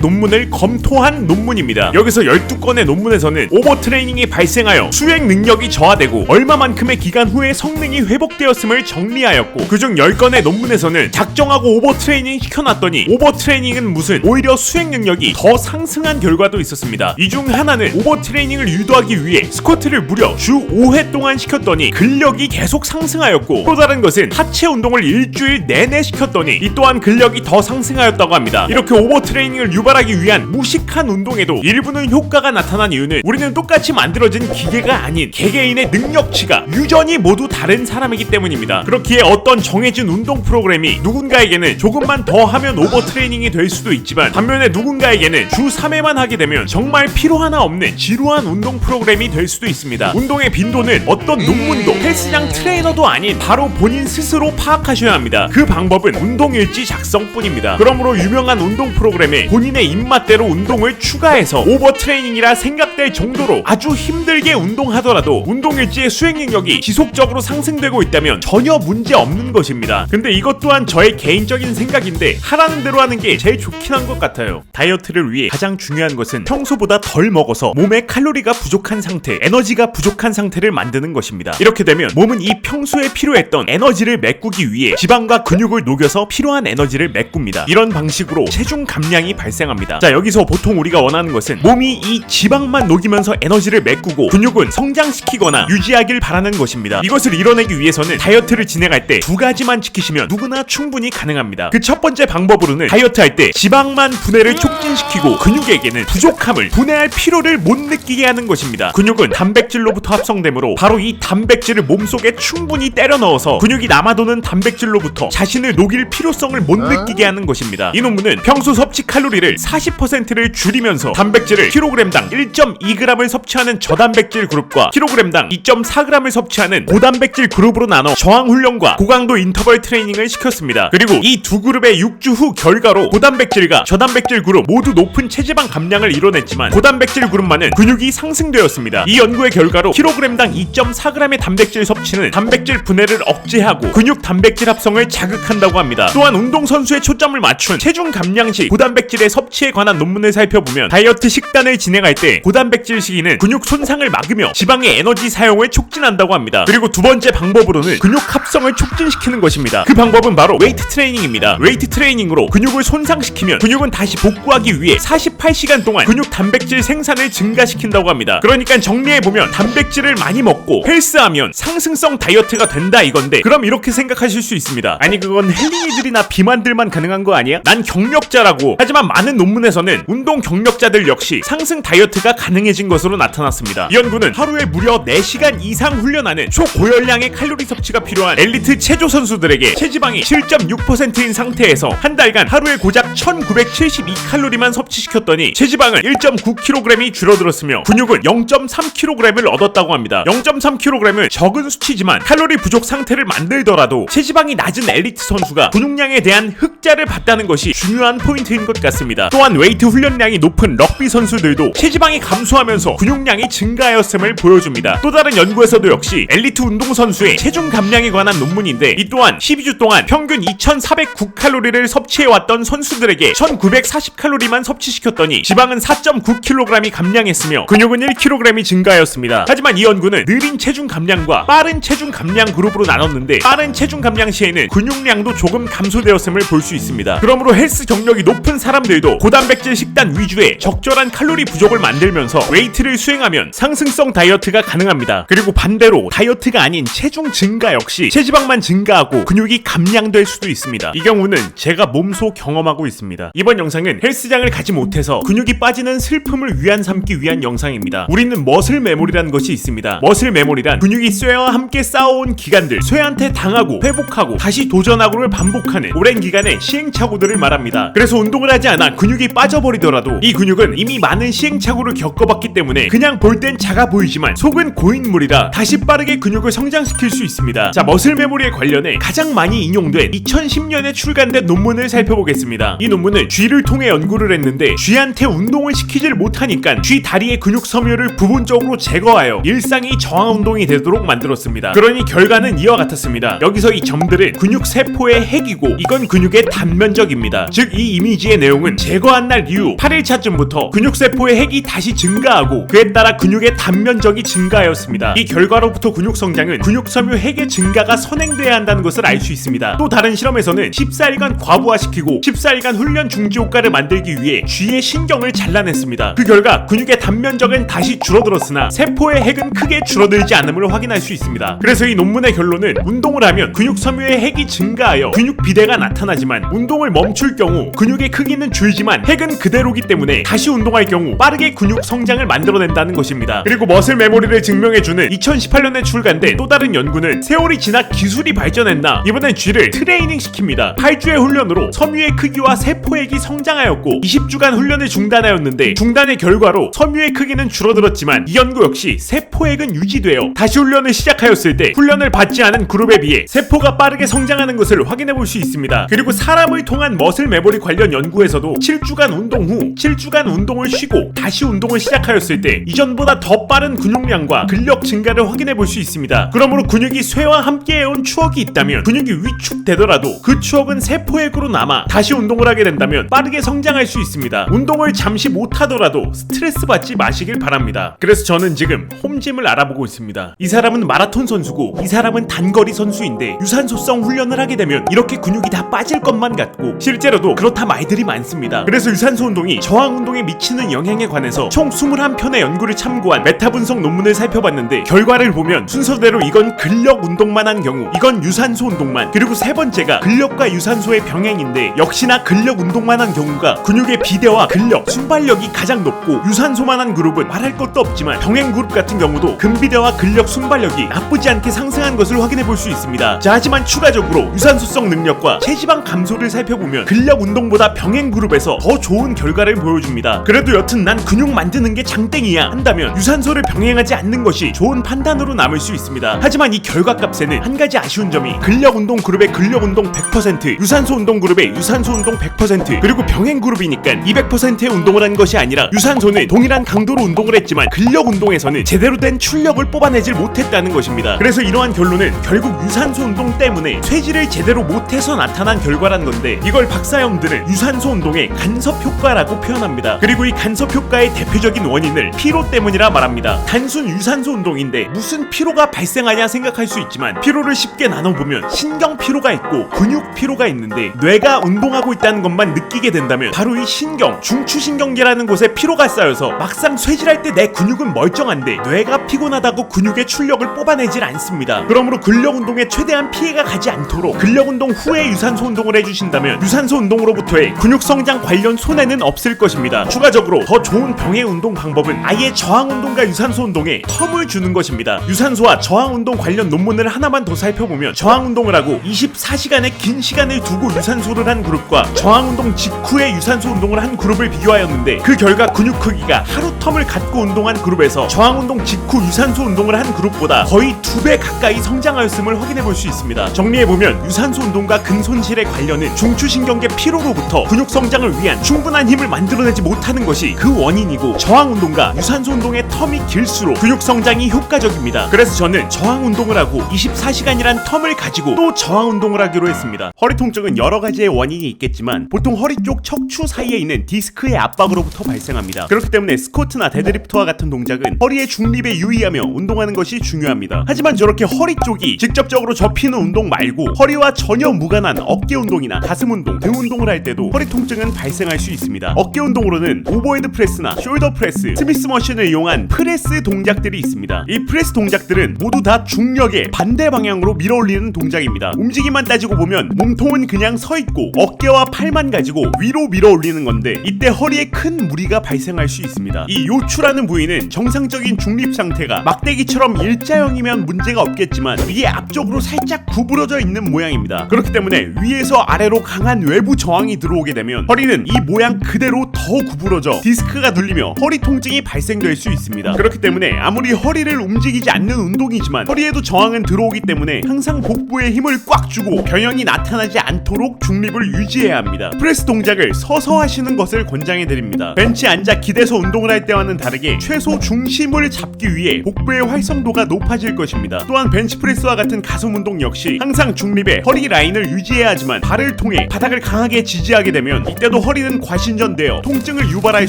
논문을 검토한 논문입니다. 여기서 12건의 논문에서는 오버 트레이닝이 발생하여 수행 능력이 저하되고 얼마만큼의 기간 후에 성능이 회복되었음을 정리하였고 그중 10건의 논문에서는 작정하고 오버 트레이닝 시켜놨더니 오버 트레이닝은 무슨 오히려 수행 능력이 더 상승한 결과도 있었습니다. 이 중 하나는 오버 트레이닝을 유도하기 위해 스쿼트를 무려 주 5회 동안 시켰더니 근력이 계속 상승하였고 또 다른 것은 하체 운동을 일주일 내내 시켰더니 이 또한 근력이 더 상승하였다고 합니다. 이렇게 오버 트레이닝을 유발하기 위한 무식한 운동에도 일부는 효과가 나타난 이유는 우리는 똑같이 만들어진 기계가 아닌 개개인의 능력치가 유전이 모두 다른 사람이기 때문입니다. 그렇기에 어떤 정해진 운동 프로그램이 누군가에게는 조금만 더 하면 오버 트레이닝이 될 수도 있지만 반면에 누군가에게는 주 3회만 하게 되면 정말 필요 하나 없는 지루한 운동 프로그램이 될 수도 있습니다. 운동의 빈도는 어떤 논문도 헬스장 트레이너도 아닌 바로 본인 스스로 파악하셔야 합니다. 그 방법은 운동일지 작성뿐입니다. 그러므로 유명한 운동 프로그램에 본인의 입맛대로 운동을 추가해서 오버 트레이닝이라 생각될 정도로 아주 힘들게 운동하더라도 운동일지의 수행 능력이 지속적으로 상승되고 있다면 전혀 문제 없는 것입니다. 근데 이것 또한 저의 개인적인 생각인데 하라는 대로 하는 게 제일 좋긴 한 것 같아요. 다이어트를 위해 가장 중요한 것은 평소보다 덜 먹어서 몸에 칼로리가 부족한 상태, 에너지가 부족한 상태를 만드는 것입니다. 이렇게 되면 몸은 이 평소에 필요했던 에너지를 메꾸기 위해 지방과 근육을 녹여서 필요한 에너지를 메꿉니다. 이런 방식으로 체중 감량이 발생합니다. 자, 여기서 보통 우리가 원하는 것은 몸이 이 지방만 녹이면서 에너지를 메꾸고 근육은 성장시키거나 유지하길 바라는 것입니다. 이것을 이뤄내기 위해서는 다이어트를 진행할 때 두 가지만 지키시면 누구나 충분히 가능합니다. 그 첫 번째 방법으로는 다이어트 할 때 지방만 분해를 촉진시키고 근육에게는 부족함을 분해할 필요를 못 느끼게 하는 것입니다. 근육은 단백질로부터 합성되므로 바로 이 단백질을 몸속에 충분히 때려 넣어서 근육이 남아도는 단백질로부터 자신의 자신을 녹일 필요성을 못 느끼게 하는 것입니다. 이 논문은 평소 섭취 칼로리를 40%를 줄이면서 단백질을 kg당 1.2g을 섭취하는 저단백질 그룹과 kg당 2.4g을 섭취하는 고단백질 그룹으로 나눠 저항 훈련과 고강도 인터벌 트레이닝을 시켰습니다. 그리고 이 두 그룹의 6주 후 결과로 고단백질과 저단백질 그룹 모두 높은 체지방 감량을 이뤄냈지만 고단백질 그룹만은 근육이 상승되었습니다. 이 연구의 결과로 kg당 2.4g의 단백질 섭취는 단백질 분해를 억제하고 근육 단백질 합성을 자극한다고 합니다. 또한 운동선수의 초점을 맞춘 체중 감량 시 고단백질의 섭취에 관한 논문을 살펴보면 다이어트 식단을 진행할 때 고단백질 식이는 근육 손상을 막으며 지방의 에너지 사용을 촉진한다고 합니다. 그리고 두 번째 방법으로는 근육 합성을 촉진시키는 것입니다. 그 방법은 바로 웨이트 트레이닝입니다. 웨이트 트레이닝으로 근육을 손상시키면 근육은 다시 복구하기 위해 48시간 동안 근육 단백질 생산을 증가시킨다고 합니다. 그러니까 정리해보면 단백질을 많이 먹고 헬스하면 상승성 다이어트가 된다 이건데, 그럼 이렇게 생각하실 수 있습니다. 아니 그건 헬린이들이나 비만들만 가능한 거 아니야? 난 경력자라고. 하지만 많은 논문에서는 운동 경력자들 역시 상승 다이어트가 가능해진 것으로 나타났습니다. 이 연구는 하루에 무려 4시간 이상 훈련하는 초고열량의 칼로리 섭취가 필요한 엘리트 체조 선수들에게 체지방이 7.6%인 상태에서 한 달간 하루에 고작 1972칼로리만 섭취시켰더니 체지방은 1.9kg이 줄어들었으며 근육은 0.3kg을 얻었다고 합니다. 0.3kg은 적은 수치지만 칼로리 부족 상태를 만들더라도 체지방이 낮은 엘리트 선수가 근육량에 대한 흑자를 봤다는 것이 중요한 포인트인 것 같습니다. 또한 웨이트 훈련량이 높은 럭비 선수들도 체지방이 감소하면서 근육량이 증가하였음을 보여줍니다. 또 다른 연구에서도 역시 엘리트 운동선수의 체중 감량에 관한 논문인데, 이 또한 12주 동안 평균 2409칼로리를 섭취해왔던 선수들에게 1940칼로리만 섭취시켰더니 지방은 4.9kg이 감량했으며 근육은 1kg이 증가하였습니다. 하지만 이 연구는 느린 체중 감량과 빠른 체중 감량 그룹으로 나눴는데, 빠른 체중 감량 시에는 근육량도 조금 감소되었음을 볼 수 있습니다. 그러므로 헬스 경력이 높은 사람들도 고단백질 식단 위주의 적절한 칼로리 부족을 만들면서 웨이트를 수행하면 상승성 다이어트가 가능합니다. 그리고 반대로 다이어트가 아닌 체중 증가 역시 체지방만 증가하고 근육이 감량될 수도 있습니다. 이 경우는 제가 몸소 경험하고 있습니다. 이번 영상은 헬스장을 가지 못해서 근육이 빠지는 슬픔을 위안 삼기 위한 영상입니다. 우리는 머슬 메모리라는 것이 있습니다. 머슬 메모리란 근육이 쇠와 함께 쌓아온 기간들, 쇠한테 당하고 회복하고 다시 도전하고를 반복하는 오랜 기간의 시행착오들을 말합니다. 그래서 운동을 하지 않아 근육이 빠져버리더라도 이 근육은 이미 많은 시행착오를 겪어봤기 때문에 그냥 볼 땐 작아 보이지만 속은 고인물이라 다시 빠르게 근육을 성장시킬 수 있습니다. 자, 머슬 메모리에 관련해 가장 많이 인용된 2010년에 출간된 논문을 살펴보겠습니다. 이 논문은 쥐를 통해 연구를 했는데 쥐한테 운동을 시키질 못하니까 쥐 다리의 근육 섬유를 부분적으로 제거하여 일상이 저항 운동이 되도록 만들었습니다. 그러니 결과는 이와 같았습니다. 여기서 이 점들은 근육 세포의 핵이고 이건 근육의 단면적입니다. 즉 이 이미지의 내용은 제거한 날 이후 8일차쯤부터 근육 세포의 핵이 다시 증가하고 그에 따라 근육의 단면적이 증가하였습니다. 이 결과로부터 근육 성장은 근육 섬유 핵의 증가가 선행돼야 한다는 것을 알 수 있습니다. 또 다른 실험에서는 14일간 과부하시키고 14일간 훈련 중지 효과를 만들기 위해 쥐의 신경을 잘라냈습니다. 그 결과 근육의 단면적은 다시 줄어들었으나 세포의 핵은 크게 줄어들지 않음을 확인할 수 있습니다. 그래서 이 논문의 결론은 운동을 하면 근육 섬유의 핵이 증가하여 근육 비대가 나타나지만 운동을 멈출 경우 근육의 크기는 줄지만 핵은 그대로기 때문에 다시 운동할 경우 빠르게 근육 성장을 만들어낸다는 것입니다. 그리고 머슬 메모리를 증명해주는 2018년에 출간된 또 다른 연구는 세월이 지나 기술이 발전했나 이번엔 쥐를 트레이닝 시킵니다. 8주의 훈련으로 섬유의 크기와 세포액이 성장하였고 20주간 훈련을 중단하였는데 중단의 결과로 섬유의 크기는 줄어들었지만 이 연구 역시 세포액은 유지되어 다시 훈련을 시작하였을 때 훈련을 받지 않은 그룹에 비해 세포가 빠르게 성장하는 것을 확인해볼 수 있습니다. 그리고 사람을 통한 머슬 메모리 관련 연구에서도 7주간 운동 후 7주간 운동을 쉬고 다시 운동을 시작하였을 때 이전보다 더 빠른 근육량과 근력 증가를 확인해볼 수 있습니다. 그러므로 근육이 쇠와 함께해온 추억이 있다면 근육이 위축되더라도 그 추억은 세포액으로 남아 다시 운동을 하게 된다면 빠르게 성장할 수 있습니다. 운동을 잠시 못하더라도 스트레스 받지 마시길 바랍니다. 그래서 저는 지금 홈짐을 알아보고 있습니다. 이 사람은 마라톤 선수고 이 사람은 단거리 선수인데 유산소성 훈련을 하게 되면 이렇게 근육이 다 빠질 것만 같고 실제로도 그렇다 말들이 많습니다. 그래서 유산소 운동이 저항 운동에 미치는 영향에 관해서 총 21편의 연구를 참고한 메타 분석 논문을 살펴봤는데 결과를 보면 순서대로 이건 근력 운동만 한 경우, 이건 유산소 운동만, 그리고 세 번째가 근력과 유산소의 병행인데 역시나 근력 운동만 한 경우가 근육의 비대와 근력, 순발력이 가장 높고 유산소만 한 그룹은 말할 것도 없지만 병행 그룹 같은 경우도 근비대와 근력, 순발력이 나쁘지 않게 상승한 것을 확인해 볼 수 있습니다. 자, 하지만 추가적으로 유산소성 능력과 체지방 감소를 살펴보면 근력 운동보다 병행 그룹에서 더 좋은 결과를 보여줍니다. 그래도 여튼 난 근육 만드는 게 장땡이야 한다면 유산소를 병행하지 않는 것이 좋은 판단으로 남을 수 있습니다. 하지만 이 결과값에는 한 가지 아쉬운 점이 근력 운동 그룹의 근력 운동 100%, 유산소 운동 그룹의 유산소 운동 100%, 그리고 병행 그룹이니까 200%의 운동을 한 것이 아니라 유산소는 동일한 강도로 운동을 했지만 근력 운동에서는 제대로 된 출력을 뽑아내질 못했다는 것입니다. 그래서 이러한 결론은 결국 유산소 운동 때문에 쇠질을 제대로 못해서 나타난 결과란 건데, 이걸 박사형들은 유산소 운동의 간섭 효과라고 표현합니다. 그리고 이 간섭 효과의 대표적인 원인을 피로 때문이라 말합니다. 단순 유산소 운동인데 무슨 피로가 발생하냐 생각할 수 있지만, 피로를 쉽게 나눠보면 신경 피로가 있고 근육 피로가 있는데, 뇌가 운동하고 있다는 것만 느끼게 된다면 바로 이 신경, 중추신경계라는 곳에 피로가 쌓여서 막상 쇠질할 때 내 근육은 멀쩡한데 뇌가 피곤하다고 근육의 출력을 뽑아내질 않습니다. 그러므로 근력 운동에 최대한 피해가 가지 않도록 근력 운동 후에 유산소 운동을 해주신다면 유산소 운동으로부터의 근육 성장 관련 손해는 없을 것입니다. 추가적으로 더 좋은 병행 운동 방법은 아예 저항 운동과 유산소 운동에 텀을 주는 것입니다. 유산소와 저항 운동 관련 논문을 하나만 더 살펴보면, 저항 운동을 하고 24시간의 긴 시간을 두고 유산소를 한 그룹과 저항 운동 직후에 유산소 운동을 한 그룹을 비교하였는데, 그 결과 근육 크기가 하루 텀을 갖고 운동한 그룹에서 저항 운동 직후 유산소 운동을 한 그룹보다 거의 2배 가까이 성장하였음을 확인해 볼 수 있습니다. 정리해보면 유산소 운동과 근손실의 관련은 중추신경계 피로로부터 근육 성장을 위한 충분한 힘을 만들어내지 못하는 것이 그 원인이고, 저항 운동과 유산소 운동의 텀이 길수록 근육 성장이 효과적입니다. 그래서 저는 저항 운동을 하고 24시간이란 텀을 가지고 또 저항 운동을 하기로 했습니다. 허리 통증은 여러 가지의 원인이 있겠지만 보통 허리 쪽 척추 사이에 있는 디스크의 압박으로부터 발생합니다. 그렇기 때문에 스쿼트나 데드리프트와 같은 동작은 허리의 중립에 유의하며 운동하는 것이 중요합니다. 하지만 저렇게 허리 쪽이 직접적으로 접히는 운동 말고 허리와 전혀 무관한 어깨 운동이나 가슴 운동, 등 운동을 할 때도 허리 통증은 발생할 수 있습니다. 어깨 운동으로는 오버헤드 프레스나 숄더 프레스, 스미스 머신을 이용한 프레스 동작들이 있습니다. 이 프레스 동작들은 모두 다 중력의 반대 방향으로 밀어 올리는 동작입니다. 움직임만 따지고 보면 몸통은 그냥 서 있고 어깨와 팔만 가지고 위로 밀어 올리는 건데, 이때 허리에 큰 무리가 발생할 수 있습니다. 이 요추라는 부위는 정상적인 중립 상태가 막대기처럼 일자형이면 문제가 없겠지만 위에 앞쪽으로 살짝 구부러져 있는 모양입니다. 그렇기 때문에 위에서 아래로 강한 외부 저항이 들어오게 되면 허리는 이 모양 그대로 더 구부러져 디스크가 눌리며 허리 통증이 발생될 수 있습니다. 그렇기 때문에 아무리 허리를 움직이지 않는 운동이지만 허리에도 저항은 들어오기 때문에 항상 복부에 힘을 꽉 주고 변형이 나타나지 않도록 중립을 유지해야 합니다. 프레스 동작을 서서 하시는 것을 권장해드립니다. 벤치에 앉아 기대서 운동을 할 때와는 다르게 최소 중심을 잡기 위해 복부의 활성도가 높아질 것입니다. 또한 벤치프레스와 같은 가슴 운동 역시 항상 중립에 허리 라인을 유지해야 하지만 발을 통해 바닥을 강하게 지지하게 되면 이때도 허리는 과신전되어 통증을 유발할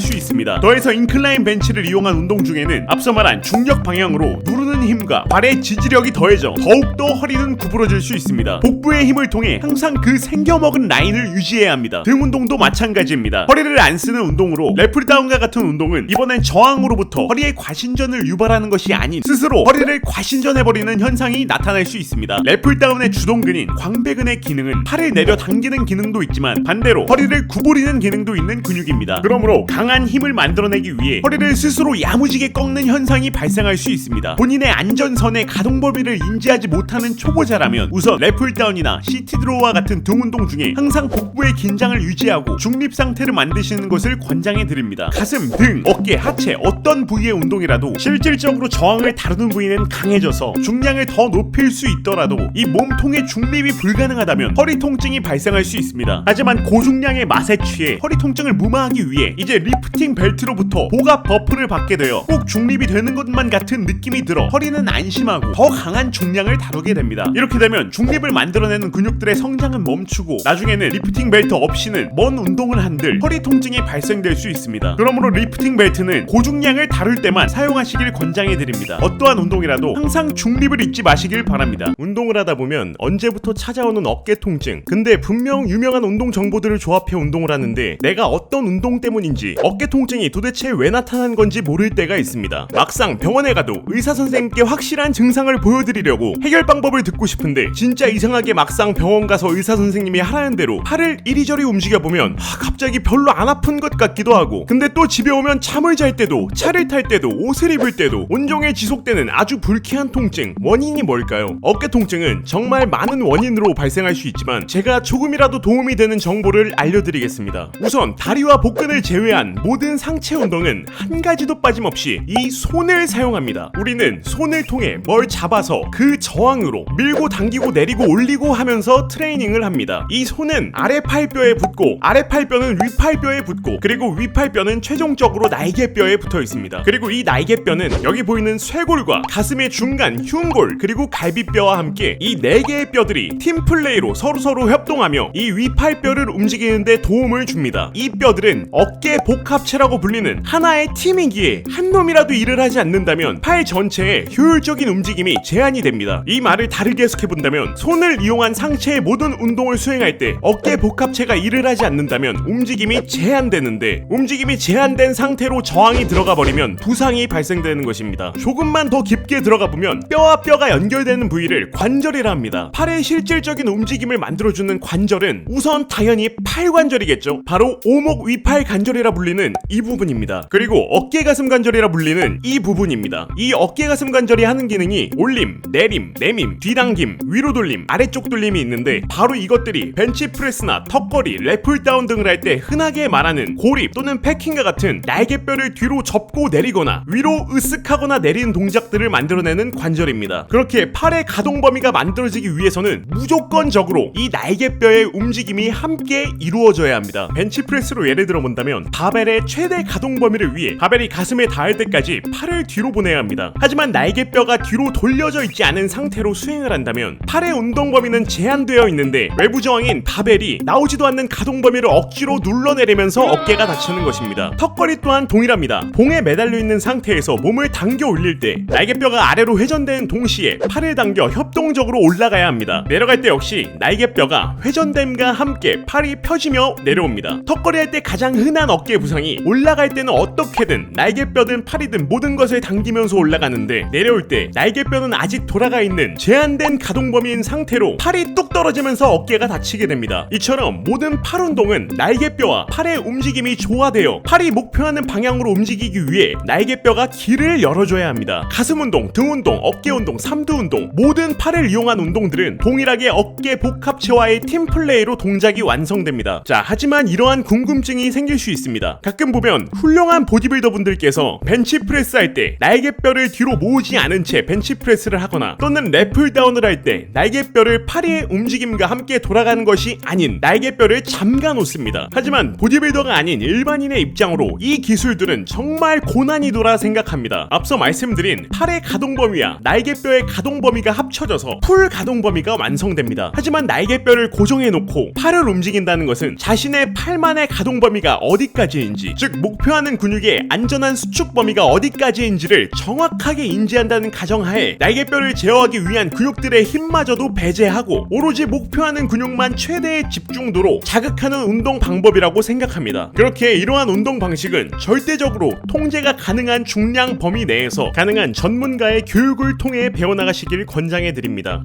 수 있습니다. 더해서 인클라인 벤치를 이용한 운동 중에는 앞서 말한 중력 방향으로 누르는 힘과 발의 지지력이 더해져 더욱더 허리는 구부러질 수 있습니다. 복부의 힘을 통해 항상 그 생겨먹은 라인을 유지해야 합니다. 등 운동도 마찬가지입니다. 허리를 안 쓰는 운동으로 랩풀다운과 같은 운동은 이번엔 저항으로부터 허리의 과신전을 유발하는 것이 아닌 스스로 허리를 과신전해버리는 현상이 나타날 수 있습니다. 랩풀다운의 주동근인 광배근의 기능은 팔을 내려 당기는 기능도 있지만 반대로 허리를 구부리는 기능도 있는 근육입니다. 그러므로 강한 힘을 만들어내기 위해 허리를 스스로 야무지게 꺾는 현상이 발생할 수 있습니다. 본인의 안전선의 가동 범위를 인지하지 못하는 초보자라면 우선 랩풀다운이나 시티드로우와 같은 등 운동 중에 항상 복부의 긴장을 유지하고 중립 상태를 만드시는 것을 권장해드립니다. 가슴, 등, 어깨, 하체 어떤 부위의 운동이라도 실질적으로 저항을 다루는 부위는 강해져서 중량을 더 높일 수 있더라도 이 몸통의 중립이 불가능하다면 허리 통증이 발생할 수 있습니다. 하지만 고중량의 맛에 취해 허리 통증을 무마하기 위해 이제 리프팅 벨트로부터 보갑 버프를 받게 되어 꼭 중립이 되는 것만 같은 느낌이 들어 허리는 안심하고 더 강한 중량을 다루게 됩니다. 이렇게 되면 중립을 만들어내는 근육들의 성장은 멈추고 나중에는 리프팅 벨트 없이는 먼 운동을 한들 허리 통증이 발생될 수 있습니다. 그러므로 리프팅 벨트는 고중량을 다룰 때만 사용하시길 권장해드립니다. 어떠한 운동이라도 항상 중립을 잊지 마시길 바랍니다. 운동을 하다 보면 언제부터 찾아오는 어깨 통증, 근데 분명 유명한 운동 정보들을 조합해 운동을 하는데 내가 어떤 운동 때문인지 어깨 통증이 도대체 왜 나타난 건지 모를 때가 있습니다. 막상 병원에 가도 의사 선생님이 선생님께 확실한 증상을 보여드리려고 해결 방법을 듣고 싶은데 진짜 이상하게 막상 병원 가서 의사 선생님이 하라는 대로 팔을 이리저리 움직여보면 갑자기 별로 안 아픈 것 같기도 하고, 근데 또 집에 오면 잠을 잘 때도 차를 탈 때도 옷을 입을 때도 온종일 지속되는 아주 불쾌한 통증. 원인이 뭘까요? 어깨 통증은 정말 많은 원인으로 발생할 수 있지만 제가 조금이라도 도움이 되는 정보를 알려드리겠습니다. 우선 다리와 복근을 제외한 모든 상체 운동은 한 가지도 빠짐없이 이 손을 사용합니다. 우리는 손을 통해 뭘 잡아서 그 저항으로 밀고 당기고 내리고 올리고 하면서 트레이닝을 합니다. 이 손은 아래팔뼈에 붙고 아래팔뼈는 위팔뼈에 붙고 그리고 위팔뼈는 최종적으로 날개뼈에 붙어 있습니다. 그리고 이 날개뼈는 여기 보이는 쇄골과 가슴의 중간 흉골 그리고 갈비뼈와 함께 이 4개의 뼈들이 팀플레이로 서로 협동하며 이 위팔뼈를 움직이는데 도움을 줍니다. 이 뼈들은 어깨 복합체라고 불리는 하나의 팀이기에 한 놈이라도 일을 하지 않는다면 팔 전체의 효율적인 움직임이 제한이 됩니다. 이 말을 다르게 해석해본다면 손을 이용한 상체의 모든 운동을 수행할 때 어깨 복합체가 일을 하지 않는다면 움직임이 제한되는데, 움직임이 제한된 상태로 저항이 들어가 버리면 부상이 발생되는 것입니다. 조금만 더 깊게 들어가 보면 뼈와 뼈가 연결되는 부위를 관절이라 합니다. 팔의 실질적인 움직임을 만들어주는 관절은 우선 당연히 팔관절이겠죠. 바로 오목 위팔 관절이라 불리는 이 부분입니다. 그리고 어깨 가슴 관절이라 불리는 이 부분입니다. 이 어깨 가슴 관절이 하는 기능이 올림, 내림, 내밈, 뒤당김, 위로 돌림, 아래쪽 돌림이 있는데 바로 이것들이 벤치프레스나 턱걸이, 랩풀다운 등을 할 때 흔하게 말하는 고립 또는 패킹과 같은 날개뼈를 뒤로 접고 내리거나 위로 으쓱하거나 내리는 동작들을 만들어내는 관절입니다. 그렇게 팔의 가동 범위가 만들어지기 위해서는 무조건적으로 이 날개뼈의 움직임이 함께 이루어져야 합니다. 벤치프레스로 예를 들어 본다면 바벨의 최대 가동 범위를 위해 바벨이 가슴에 닿을 때까지 팔을 뒤로 보내야 합니다. 하지만 날개뼈가 뒤로 돌려져 있지 않은 상태로 수행을 한다면 팔의 운동 범위는 제한되어 있는데 외부 저항인 바벨이 나오지도 않는 가동 범위를 억지로 눌러내리면서 어깨가 다치는 것입니다. 턱걸이 또한 동일합니다. 봉에 매달려 있는 상태에서 몸을 당겨 올릴 때 날개뼈가 아래로 회전되는 동시에 팔을 당겨 협동적으로 올라가야 합니다. 내려갈 때 역시 날개뼈가 회전됨과 함께 팔이 펴지며 내려옵니다. 턱걸이 할 때 가장 흔한 어깨 부상이 올라갈 때는 어떻게든 날개뼈든 팔이든 모든 것을 당기면서 올라가는데 내려올 때 날개뼈는 아직 돌아가 있는 제한된 가동 범위인 상태로 팔이 뚝 떨어지면서 어깨가 다치게 됩니다. 이처럼 모든 팔 운동은 날개뼈와 팔의 움직임이 조화되어 팔이 목표하는 방향으로 움직이기 위해 날개뼈가 길을 열어줘야 합니다. 가슴 운동, 등 운동, 어깨 운동, 삼두 운동, 모든 팔을 이용한 운동들은 동일하게 어깨 복합체와의 팀플레이로 동작이 완성됩니다. 자, 하지만 이러한 궁금증이 생길 수 있습니다. 가끔 보면 훌륭한 보디빌더 분들께서 벤치프레스 할 때 날개뼈를 뒤로 모으지 않은 채 벤치프레스를 하거나 또는 랩풀다운을 할 때 날개뼈를 팔의 움직임과 함께 돌아가는 것이 아닌 날개뼈를 잠가 놓습니다. 하지만 보디빌더가 아닌 일반인의 입장으로 이 기술들은 정말 고난이도라 생각합니다. 앞서 말씀드린 팔의 가동 범위와 날개뼈의 가동 범위가 합쳐져서 풀 가동 범위가 완성됩니다. 하지만 날개뼈를 고정해 놓고 팔을 움직인다는 것은 자신의 팔만의 가동 범위가 어디까지인지, 즉 목표하는 근육의 안전한 수축 범위가 어디까지인지를 정확하게 인지한다는 가정하에 날개뼈를 제어하기 위한 근육들의 힘마저도 배제하고 오로지 목표하는 근육만 최대의 집중도로 자극하는 운동 방법이라고 생각합니다. 그렇게 이러한 운동 방식은 절대적으로 통제가 가능한 중량 범위 내에서 가능한 전문가의 교육을 통해 배워나가시길 권장해 드립니다.